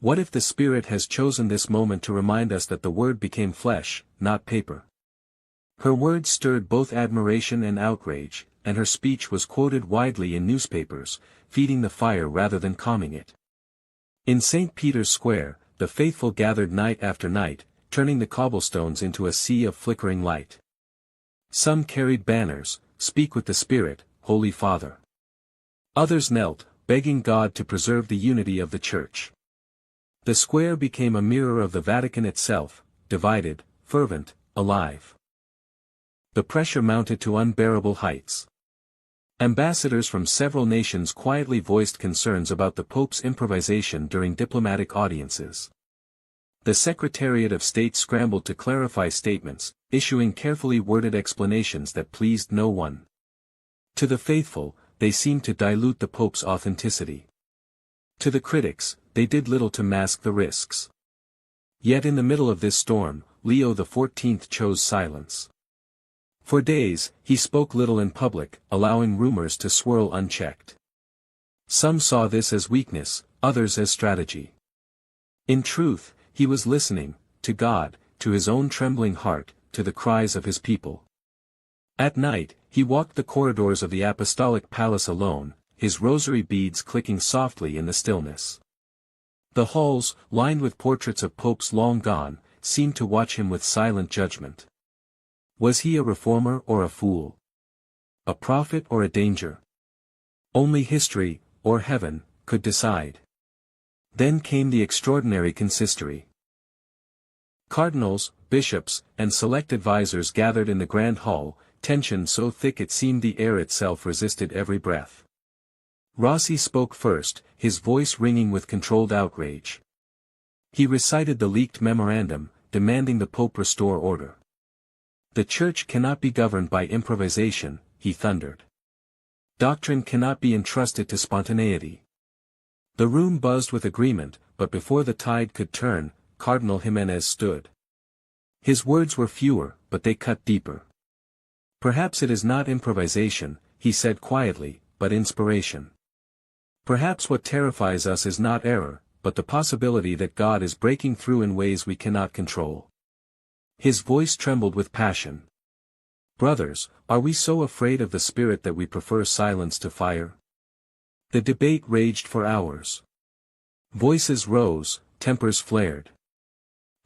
What if the Spirit has chosen this moment to remind us that the Word became flesh, not paper?" Her words stirred both admiration and outrage, and her speech was quoted widely in newspapers, feeding the fire rather than calming it. In St. Peter's Square, the faithful gathered night after night, turning the cobblestones into a sea of flickering light. Some carried banners, "Speak with the Spirit, Holy Father." Others knelt, begging God to preserve the unity of the Church. The square became a mirror of the Vatican itself, divided, fervent, alive. The pressure mounted to unbearable heights. Ambassadors from several nations quietly voiced concerns about the Pope's improvisation during diplomatic audiences. The Secretariat of State scrambled to clarify statements, issuing carefully worded explanations that pleased no one. To the faithful, they seemed to dilute the Pope's authenticity. To the critics, they did little to mask the risks. Yet in the middle of this storm, Leo XIV chose silence. For days, he spoke little in public, allowing rumors to swirl unchecked. Some saw this as weakness, others as strategy. In truth, he was listening, to God, to his own trembling heart, to the cries of his people. At night, he walked the corridors of the Apostolic Palace alone, his rosary beads clicking softly in the stillness. The halls, lined with portraits of popes long gone, seemed to watch him with silent judgment. Was he a reformer or a fool? A prophet or a danger? Only history, or heaven, could decide. Then came the extraordinary consistory. Cardinals, bishops, and select advisers gathered in the Grand Hall, tension so thick it seemed the air itself resisted every breath. Rossi spoke first, his voice ringing with controlled outrage. He recited the leaked memorandum, demanding the Pope restore order. "The Church cannot be governed by improvisation," he thundered. "Doctrine cannot be entrusted to spontaneity." The room buzzed with agreement, but before the tide could turn, Cardinal Jimenez stood. His words were fewer, but they cut deeper. "Perhaps it is not improvisation," he said quietly, "but inspiration. Perhaps what terrifies us is not error, but the possibility that God is breaking through in ways we cannot control. His voice trembled with passion. Brothers, are we so afraid of the Spirit that we prefer silence to fire? The debate raged for hours. Voices rose, tempers flared.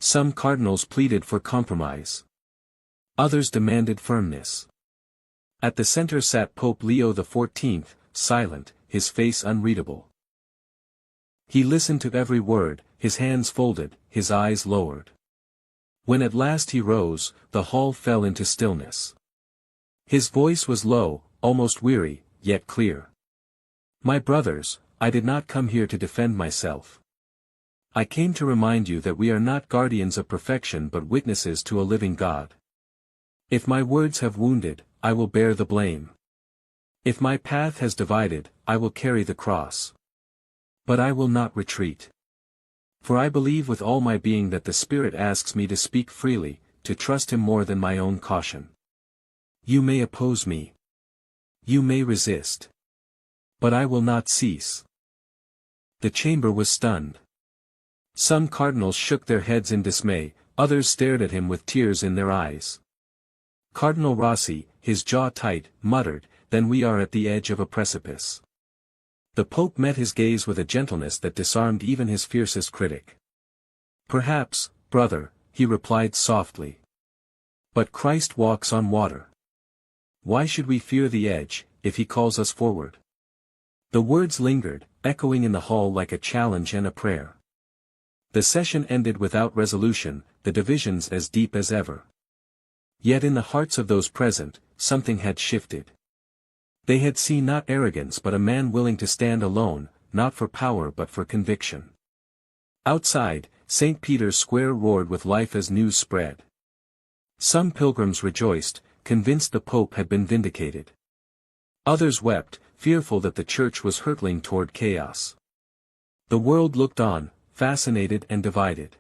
Some cardinals pleaded for compromise. Others demanded firmness. At the center sat Pope Leo XIV, silent, his face unreadable. He listened to every word, his hands folded, his eyes lowered. When at last he rose, the hall fell into stillness. His voice was low, almost weary, yet clear. My brothers, I did not come here to defend myself. I came to remind you that we are not guardians of perfection but witnesses to a living God. If my words have wounded, I will bear the blame. If my path has divided, I will carry the cross. But I will not retreat. For I believe with all my being that the Spirit asks me to speak freely, to trust Him more than my own caution. You may oppose me. You may resist. But I will not cease. The chamber was stunned. Some cardinals shook their heads in dismay, others stared at him with tears in their eyes. Cardinal Rossi, his jaw tight, muttered, "Then we are at the edge of a precipice." The Pope met his gaze with a gentleness that disarmed even his fiercest critic. "Perhaps, brother," he replied softly. "But Christ walks on water. Why should we fear the edge, if He calls us forward?" The words lingered, echoing in the hall like a challenge and a prayer. The session ended without resolution, the divisions as deep as ever. Yet in the hearts of those present, something had shifted. They had seen not arrogance but a man willing to stand alone, not for power but for conviction. Outside, St. Peter's Square roared with life as news spread. Some pilgrims rejoiced, convinced the Pope had been vindicated. Others wept, fearful that the Church was hurtling toward chaos. The world looked on, fascinated and divided.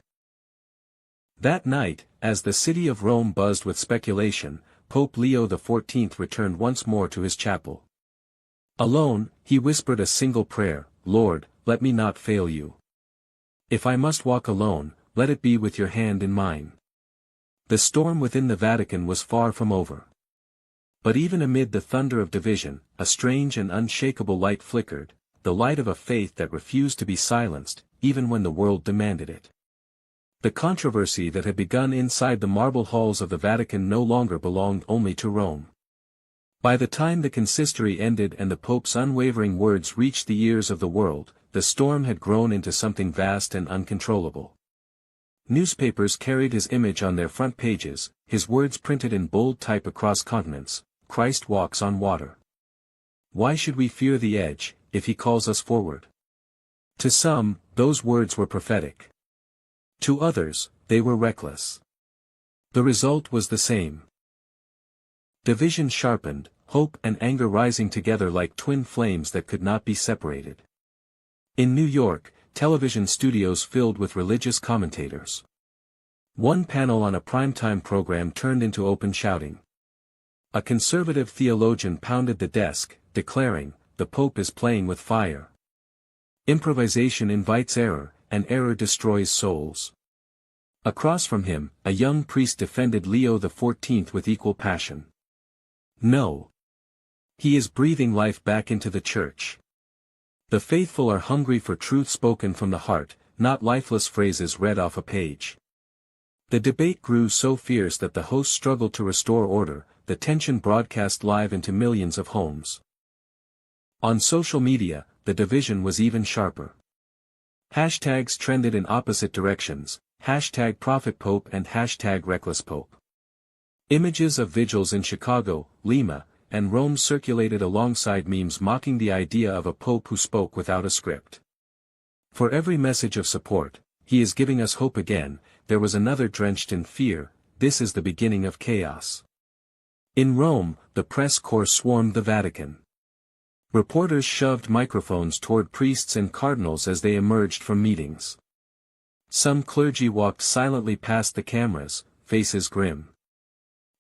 That night, as the city of Rome buzzed with speculation, Pope Leo XIV returned once more to his chapel. Alone, he whispered a single prayer, "Lord, let me not fail you. If I must walk alone, let it be with your hand in mine." The storm within the Vatican was far from over. But even amid the thunder of division, a strange and unshakable light flickered, the light of a faith that refused to be silenced, even when the world demanded it. The controversy that had begun inside the marble halls of the Vatican no longer belonged only to Rome. By the time the consistory ended and the Pope's unwavering words reached the ears of the world, the storm had grown into something vast and uncontrollable. Newspapers carried his image on their front pages, his words printed in bold type across continents, "Christ walks on water. Why should we fear the edge, if He calls us forward?" To some, those words were prophetic. To others, they were reckless. The result was the same. Division sharpened, hope and anger rising together like twin flames that could not be separated. In New York, television studios filled with religious commentators. One panel on a primetime program turned into open shouting. A conservative theologian pounded the desk, declaring, "The Pope is playing with fire. Improvisation invites error, and error destroys souls." Across from him, a young priest defended Leo XIV with equal passion. No. He is breathing life back into the Church. The faithful are hungry for truth spoken from the heart, not lifeless phrases read off a page. The debate grew so fierce that the host struggled to restore order, the tension broadcast live into millions of homes. On social media, the division was even sharper. Hashtags trended in opposite directions, #ProphetPope and #RecklessPope. Images of vigils in Chicago, Lima, and Rome circulated alongside memes mocking the idea of a pope who spoke without a script. For every message of support, "He is giving us hope again," there was another drenched in fear, "This is the beginning of chaos." In Rome, the press corps swarmed the Vatican. Reporters shoved microphones toward priests and cardinals as they emerged from meetings. Some clergy walked silently past the cameras, faces grim.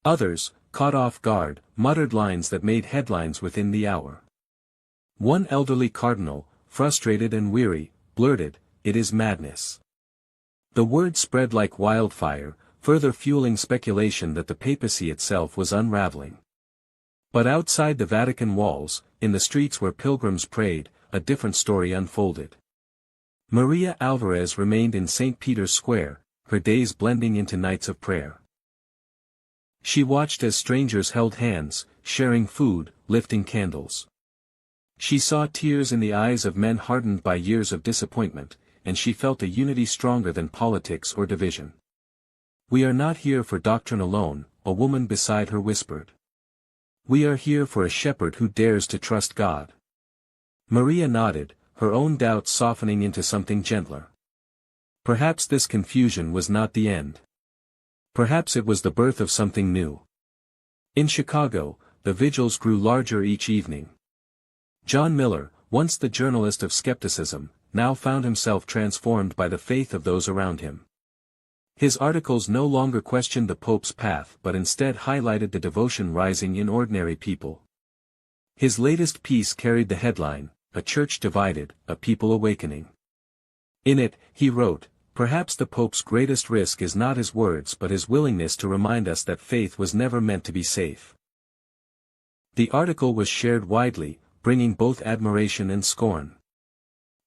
Others, caught off guard, muttered lines that made headlines within the hour. One elderly cardinal, frustrated and weary, blurted, it is madness. The word spread like wildfire, further fueling speculation that the papacy itself was unraveling. But outside the Vatican walls, in the streets where pilgrims prayed, a different story unfolded. Maria Alvarez remained in St. Peter's Square, her days blending into nights of prayer. She watched as strangers held hands, sharing food, lifting candles. She saw tears in the eyes of men hardened by years of disappointment, and she felt a unity stronger than politics or division. "We are not here for doctrine alone," a woman beside her whispered. "We are here for a shepherd who dares to trust God." Maria nodded, her own doubts softening into something gentler. Perhaps this confusion was not the end. Perhaps it was the birth of something new. In Chicago, the vigils grew larger each evening. John Miller, once the journalist of skepticism, now found himself transformed by the faith of those around him. His articles no longer questioned the Pope's path but instead highlighted the devotion rising in ordinary people. His latest piece carried the headline, "A Church Divided, a People Awakening." In it, he wrote, "Perhaps the Pope's greatest risk is not his words but his willingness to remind us that faith was never meant to be safe." The article was shared widely, bringing both admiration and scorn.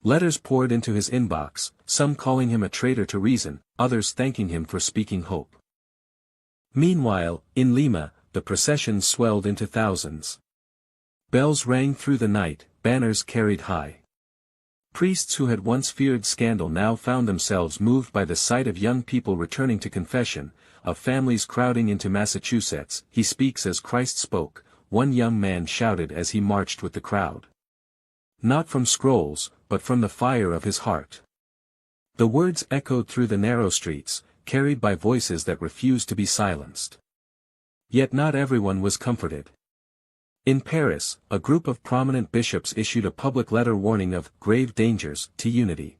Letters poured into his inbox, some calling him a traitor to reason, others thanking him for speaking hope. Meanwhile, in Lima, the processions swelled into thousands. Bells rang through the night, banners carried high. Priests who had once feared scandal now found themselves moved by the sight of young people returning to confession, of families crowding into Massachusetts. "He speaks as Christ spoke," one young man shouted as he marched with the crowd. Not from scrolls, but from the fire of his heart. The words echoed through the narrow streets, carried by voices that refused to be silenced. Yet not everyone was comforted. In Paris, a group of prominent bishops issued a public letter warning of grave dangers to unity.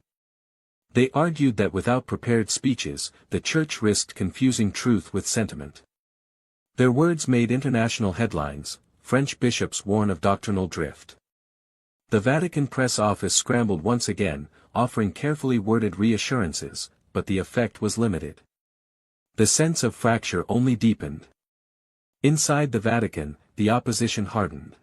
They argued that without prepared speeches, the Church risked confusing truth with sentiment. Their words made international headlines. French bishops warn of doctrinal drift. The Vatican press office scrambled once again, offering carefully worded reassurances, but the effect was limited. The sense of fracture only deepened. Inside the Vatican, the opposition hardened.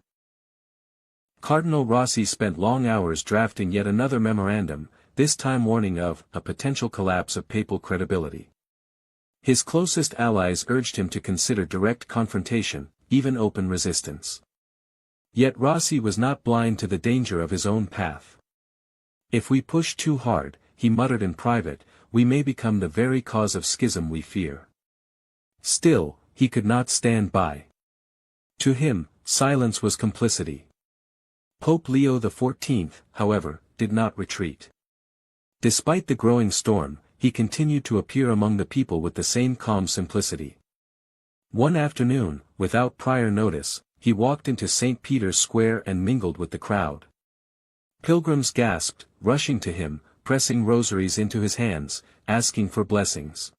Cardinal Rossi spent long hours drafting yet another memorandum, this time warning of a potential collapse of papal credibility. His closest allies urged him to consider direct confrontation, even open resistance. Yet Rossi was not blind to the danger of his own path. "If we push too hard," he muttered in private, "we may become the very cause of schism we fear." Still, he could not stand by. To him, silence was complicity. Pope Leo XIV, however, did not retreat. Despite the growing storm, he continued to appear among the people with the same calm simplicity. One afternoon, without prior notice, he walked into St. Peter's Square and mingled with the crowd. Pilgrims gasped, rushing to him, pressing rosaries into his hands, asking for blessings.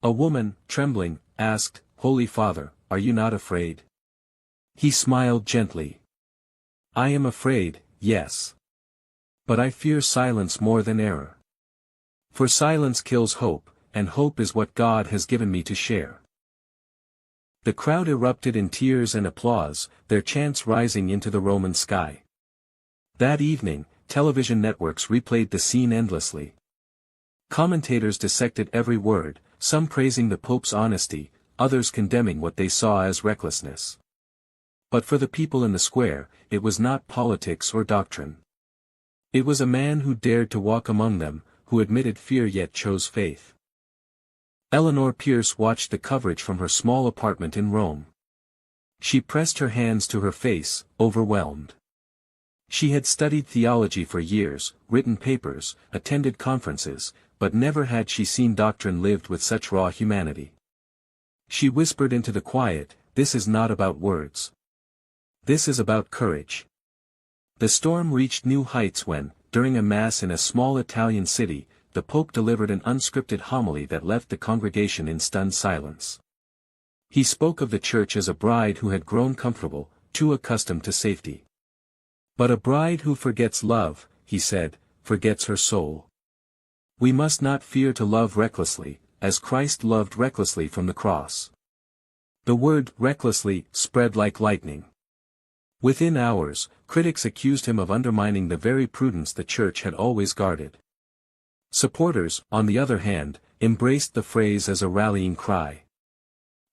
A woman, trembling, asked, "Holy Father, are you not afraid?" He smiled gently. "I am afraid, yes. But I fear silence more than error. For silence kills hope, and hope is what God has given me to share." The crowd erupted in tears and applause, their chants rising into the Roman sky. That evening, television networks replayed the scene endlessly. Commentators dissected every word, some praising the Pope's honesty, others condemning what they saw as recklessness. But for the people in the square, it was not politics or doctrine. It was a man who dared to walk among them, who admitted fear yet chose faith. Eleanor Pierce watched the coverage from her small apartment in Rome. She pressed her hands to her face, overwhelmed. She had studied theology for years, written papers, attended conferences, but never had she seen doctrine lived with such raw humanity. She whispered into the quiet, "This is not about words. This is about courage." The storm reached new heights when, during a mass in a small Italian city, the Pope delivered an unscripted homily that left the congregation in stunned silence. He spoke of the Church as a bride who had grown comfortable, too accustomed to safety. "But a bride who forgets love," he said, "forgets her soul." We must not fear to love recklessly, as Christ loved recklessly from the cross. The word recklessly spread like lightning. Within hours, critics accused him of undermining the very prudence the Church had always guarded. Supporters, on the other hand, embraced the phrase as a rallying cry.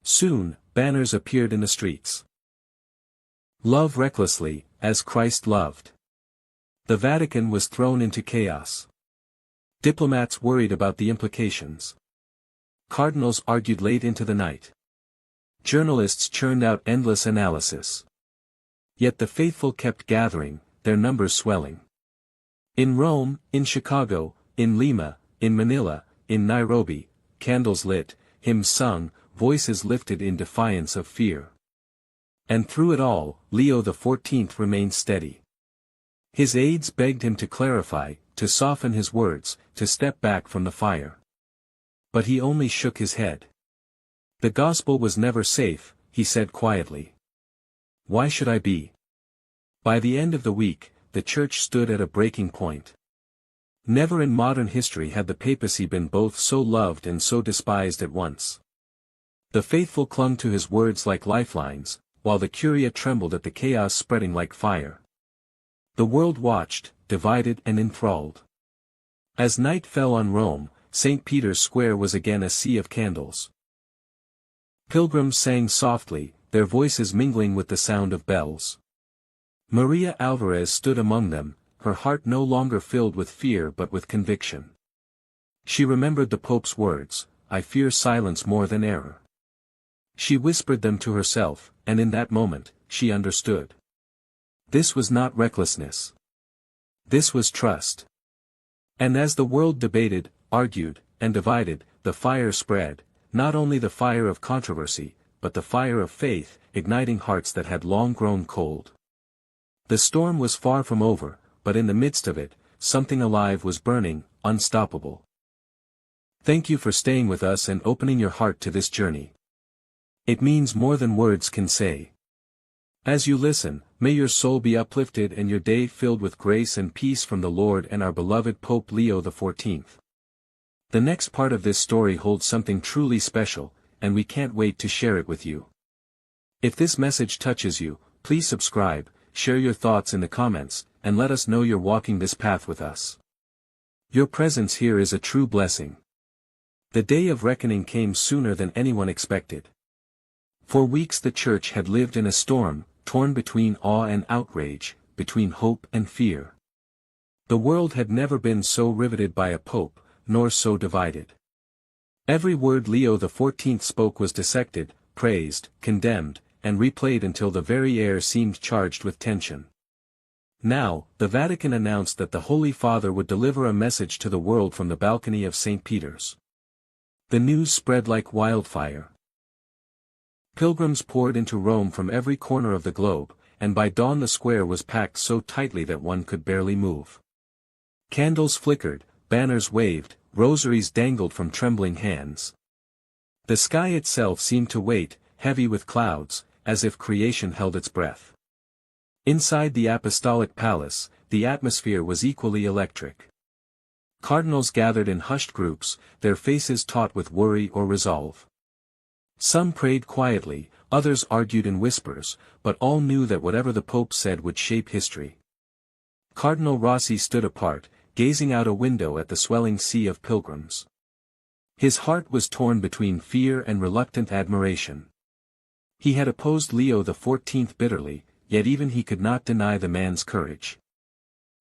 Soon, banners appeared in the streets. Love recklessly, as Christ loved. The Vatican was thrown into chaos. Diplomats worried about the implications. Cardinals argued late into the night. Journalists churned out endless analysis. Yet the faithful kept gathering, their numbers swelling. In Rome, in Chicago, in Lima, in Manila, in Nairobi, candles lit, hymns sung, voices lifted in defiance of fear. And through it all, Leo XIV remained steady. His aides begged him to clarify, to soften his words, to step back from the fire. But he only shook his head. The gospel was never safe, he said quietly. Why should I be? By the end of the week, the Church stood at a breaking point. Never in modern history had the papacy been both so loved and so despised at once. The faithful clung to his words like lifelines, while the curia trembled at the chaos spreading like fire. The world watched, divided and enthralled. As night fell on Rome, St. Peter's Square was again a sea of candles. Pilgrims sang softly, their voices mingling with the sound of bells. Maria Alvarez stood among them, her heart no longer filled with fear but with conviction. She remembered the Pope's words, "I fear silence more than error." She whispered them to herself, and in that moment, she understood. This was not recklessness. This was trust. And as the world debated, argued, and divided, the fire spread, not only the fire of controversy, but the fire of faith, igniting hearts that had long grown cold. The storm was far from over, but in the midst of it, something alive was burning, unstoppable. Thank you for staying with us and opening your heart to this journey. It means more than words can say. As you listen, may your soul be uplifted and your day filled with grace and peace from the Lord and our beloved Pope Leo XIV. The next part of this story holds something truly special, and we can't wait to share it with you. If this message touches you, please subscribe, share your thoughts in the comments, and let us know you're walking this path with us. Your presence here is a true blessing. The day of reckoning came sooner than anyone expected. For weeks the Church had lived in a storm, torn between awe and outrage, between hope and fear. The world had never been so riveted by a pope, nor so divided. Every word Leo XIV spoke was dissected, praised, condemned, and replayed until the very air seemed charged with tension. Now, the Vatican announced that the Holy Father would deliver a message to the world from the balcony of St. Peter's. The news spread like wildfire. Pilgrims poured into Rome from every corner of the globe, and by dawn the square was packed so tightly that one could barely move. Candles flickered, banners waved, rosaries dangled from trembling hands. The sky itself seemed to wait, heavy with clouds, as if creation held its breath. Inside the apostolic palace, the atmosphere was equally electric. Cardinals gathered in hushed groups, their faces taut with worry or resolve. Some prayed quietly, others argued in whispers, but all knew that whatever the Pope said would shape history. Cardinal Rossi stood apart, gazing out a window at the swelling sea of pilgrims. His heart was torn between fear and reluctant admiration. He had opposed Leo XIV bitterly, yet even he could not deny the man's courage.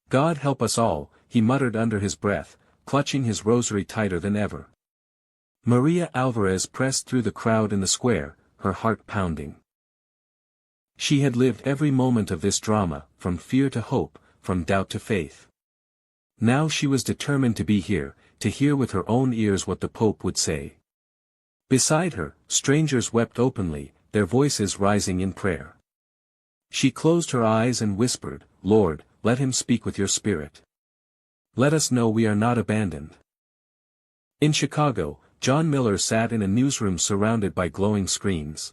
God help us all, he muttered under his breath, clutching his rosary tighter than ever. Maria Alvarez pressed through the crowd in the square, her heart pounding. She had lived every moment of this drama, from fear to hope, from doubt to faith. Now she was determined to be here, to hear with her own ears what the Pope would say. Beside her, strangers wept openly, their voices rising in prayer. She closed her eyes and whispered, "Lord, let him speak with your spirit. Let us know we are not abandoned." In Chicago, John Miller sat in a newsroom surrounded by glowing screens.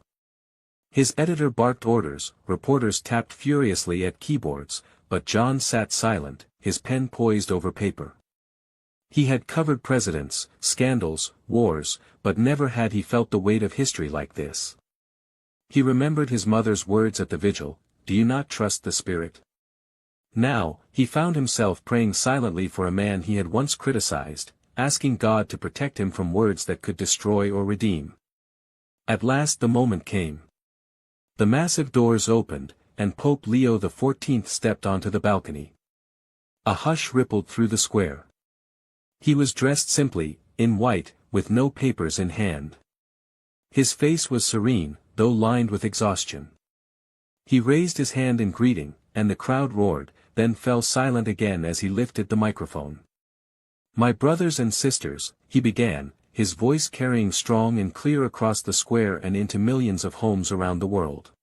His editor barked orders, reporters tapped furiously at keyboards, but John sat silent, his pen poised over paper. He had covered presidents, scandals, wars, but never had he felt the weight of history like this. He remembered his mother's words at the vigil, "Do you not trust the Spirit?" Now, he found himself praying silently for a man he had once criticized, asking God to protect him from words that could destroy or redeem. At last the moment came. The massive doors opened, and Pope Leo XIV stepped onto the balcony. A hush rippled through the square. He was dressed simply, in white, with no papers in hand. His face was serene, though lined with exhaustion. He raised his hand in greeting, and the crowd roared, then fell silent again as he lifted the microphone. "My brothers and sisters," he began, his voice carrying strong and clear across the square and into millions of homes around the world.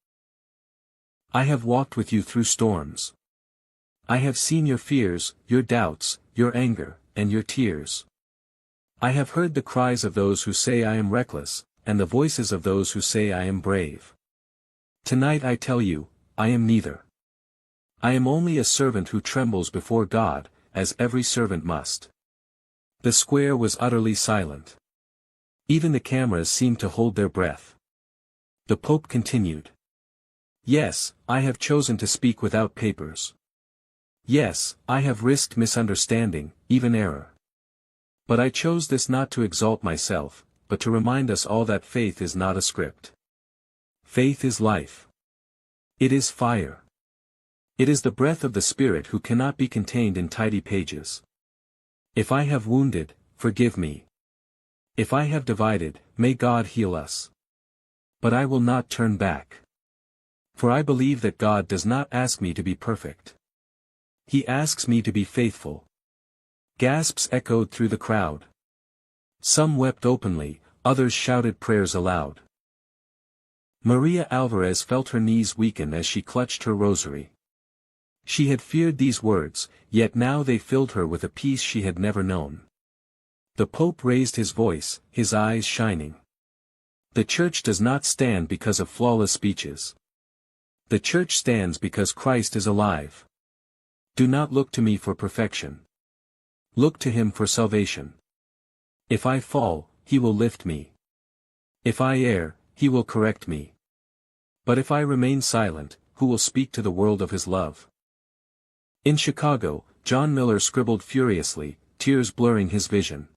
"I have walked with you through storms. I have seen your fears, your doubts, your anger, and your tears. I have heard the cries of those who say I am reckless, and the voices of those who say I am brave. Tonight I tell you, I am neither. I am only a servant who trembles before God, as every servant must." The square was utterly silent. Even the cameras seemed to hold their breath. The Pope continued. "Yes, I have chosen to speak without papers. Yes, I have risked misunderstanding, even error. But I chose this not to exalt myself, but to remind us all that faith is not a script. Faith is life. It is fire. It is the breath of the Spirit who cannot be contained in tidy pages. If I have wounded, forgive me. If I have divided, may God heal us. But I will not turn back. For I believe that God does not ask me to be perfect. He asks me to be faithful." Gasps echoed through the crowd. Some wept openly, others shouted prayers aloud. Maria Alvarez felt her knees weaken as she clutched her rosary. She had feared these words, yet now they filled her with a peace she had never known. The Pope raised his voice, his eyes shining. "The Church does not stand because of flawless speeches. The Church stands because Christ is alive. Do not look to me for perfection. Look to him for salvation. If I fall, he will lift me. If I err, he will correct me. But if I remain silent, who will speak to the world of his love?" In Chicago, John Miller scribbled furiously, tears blurring his vision.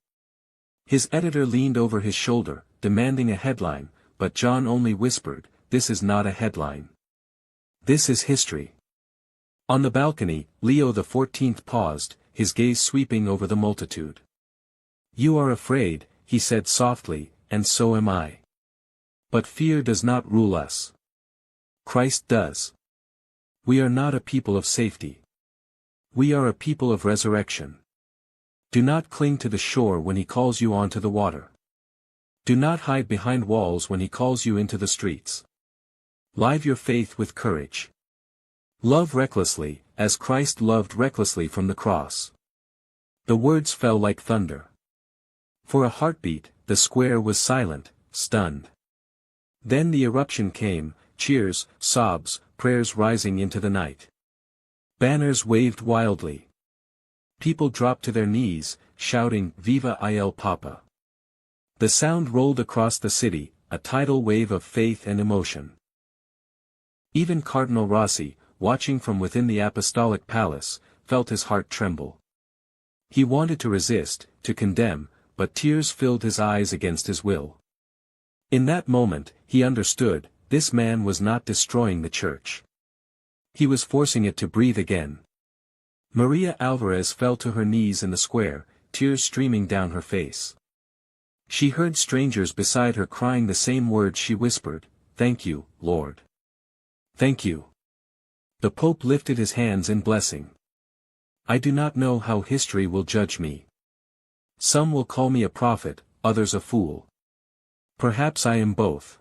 His editor leaned over his shoulder, demanding a headline, but John only whispered, "This is not a headline. This is history." On the balcony, Leo XIV paused, his gaze sweeping over the multitude. "You are afraid," he said softly, "and so am I. But fear does not rule us. Christ does. We are not a people of safety. We are a people of resurrection. Do not cling to the shore when he calls you onto the water. Do not hide behind walls when he calls you into the streets. Live your faith with courage. Love recklessly, as Christ loved recklessly from the cross." The words fell like thunder. For a heartbeat, the square was silent, stunned. Then the eruption came, cheers, sobs, prayers rising into the night. Banners waved wildly. People dropped to their knees, shouting, "Viva il Papa." The sound rolled across the city, a tidal wave of faith and emotion. Even Cardinal Rossi, watching from within the apostolic palace, felt his heart tremble. He wanted to resist, to condemn, but tears filled his eyes against his will. In that moment, he understood, this man was not destroying the Church. He was forcing it to breathe again. Maria Alvarez fell to her knees in the square, tears streaming down her face. She heard strangers beside her crying the same words she whispered, "Thank you, Lord. Thank you." The Pope lifted his hands in blessing. "I do not know how history will judge me. Some will call me a prophet, others a fool. Perhaps I am both.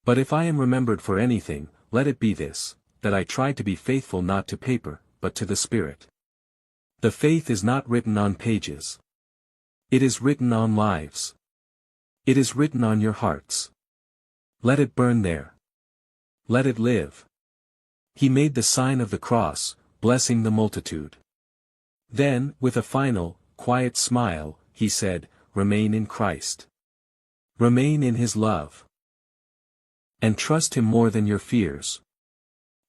But if I am remembered for anything, let it be this, that I tried to be faithful not to paper, but to the Spirit. The faith is not written on pages. It is written on lives. It is written on your hearts. Let it burn there. Let it live." He made the sign of the cross, blessing the multitude. Then, with a final, quiet smile, he said, "Remain in Christ. Remain in his love. And trust him more than your fears."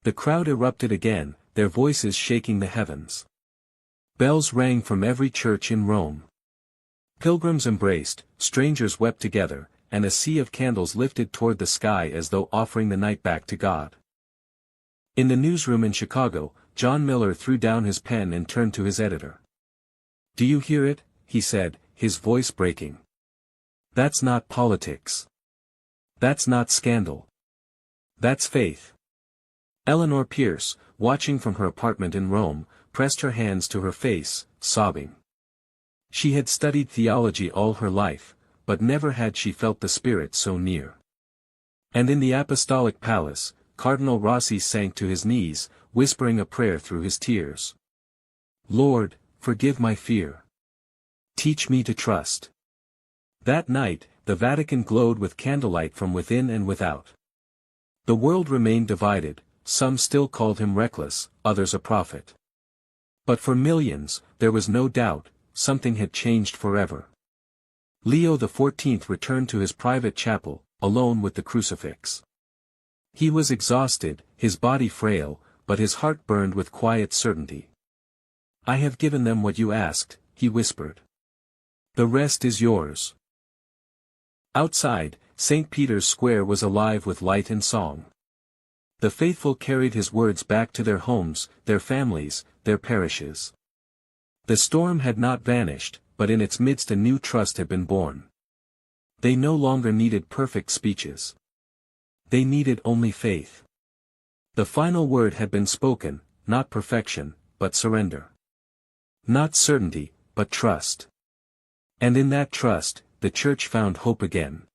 The crowd erupted again, their voices shaking the heavens. Bells rang from every church in Rome. Pilgrims embraced, strangers wept together, and a sea of candles lifted toward the sky as though offering the night back to God. In the newsroom in Chicago, John Miller threw down his pen and turned to his editor. "Do you hear it?" he said, his voice breaking. "That's not politics. That's not scandal. That's faith." Eleanor Pierce, watching from her apartment in Rome, pressed her hands to her face, sobbing. She had studied theology all her life, but never had she felt the Spirit so near. And in the Apostolic Palace, Cardinal Rossi sank to his knees, whispering a prayer through his tears. "Lord, forgive my fear. Teach me to trust." That night, the Vatican glowed with candlelight from within and without. The world remained divided, some still called him reckless, others a prophet. But for millions, there was no doubt, something had changed forever. Leo XIV returned to his private chapel, alone with the crucifix. He was exhausted, his body frail, but his heart burned with quiet certainty. "I have given them what you asked," he whispered. "The rest is yours." Outside, St. Peter's Square was alive with light and song. The faithful carried his words back to their homes, their families, their parishes. The storm had not vanished, but in its midst a new trust had been born. They no longer needed perfect speeches. They needed only faith. The final word had been spoken, not perfection, but surrender. Not certainty, but trust. And in that trust, the Church found hope again.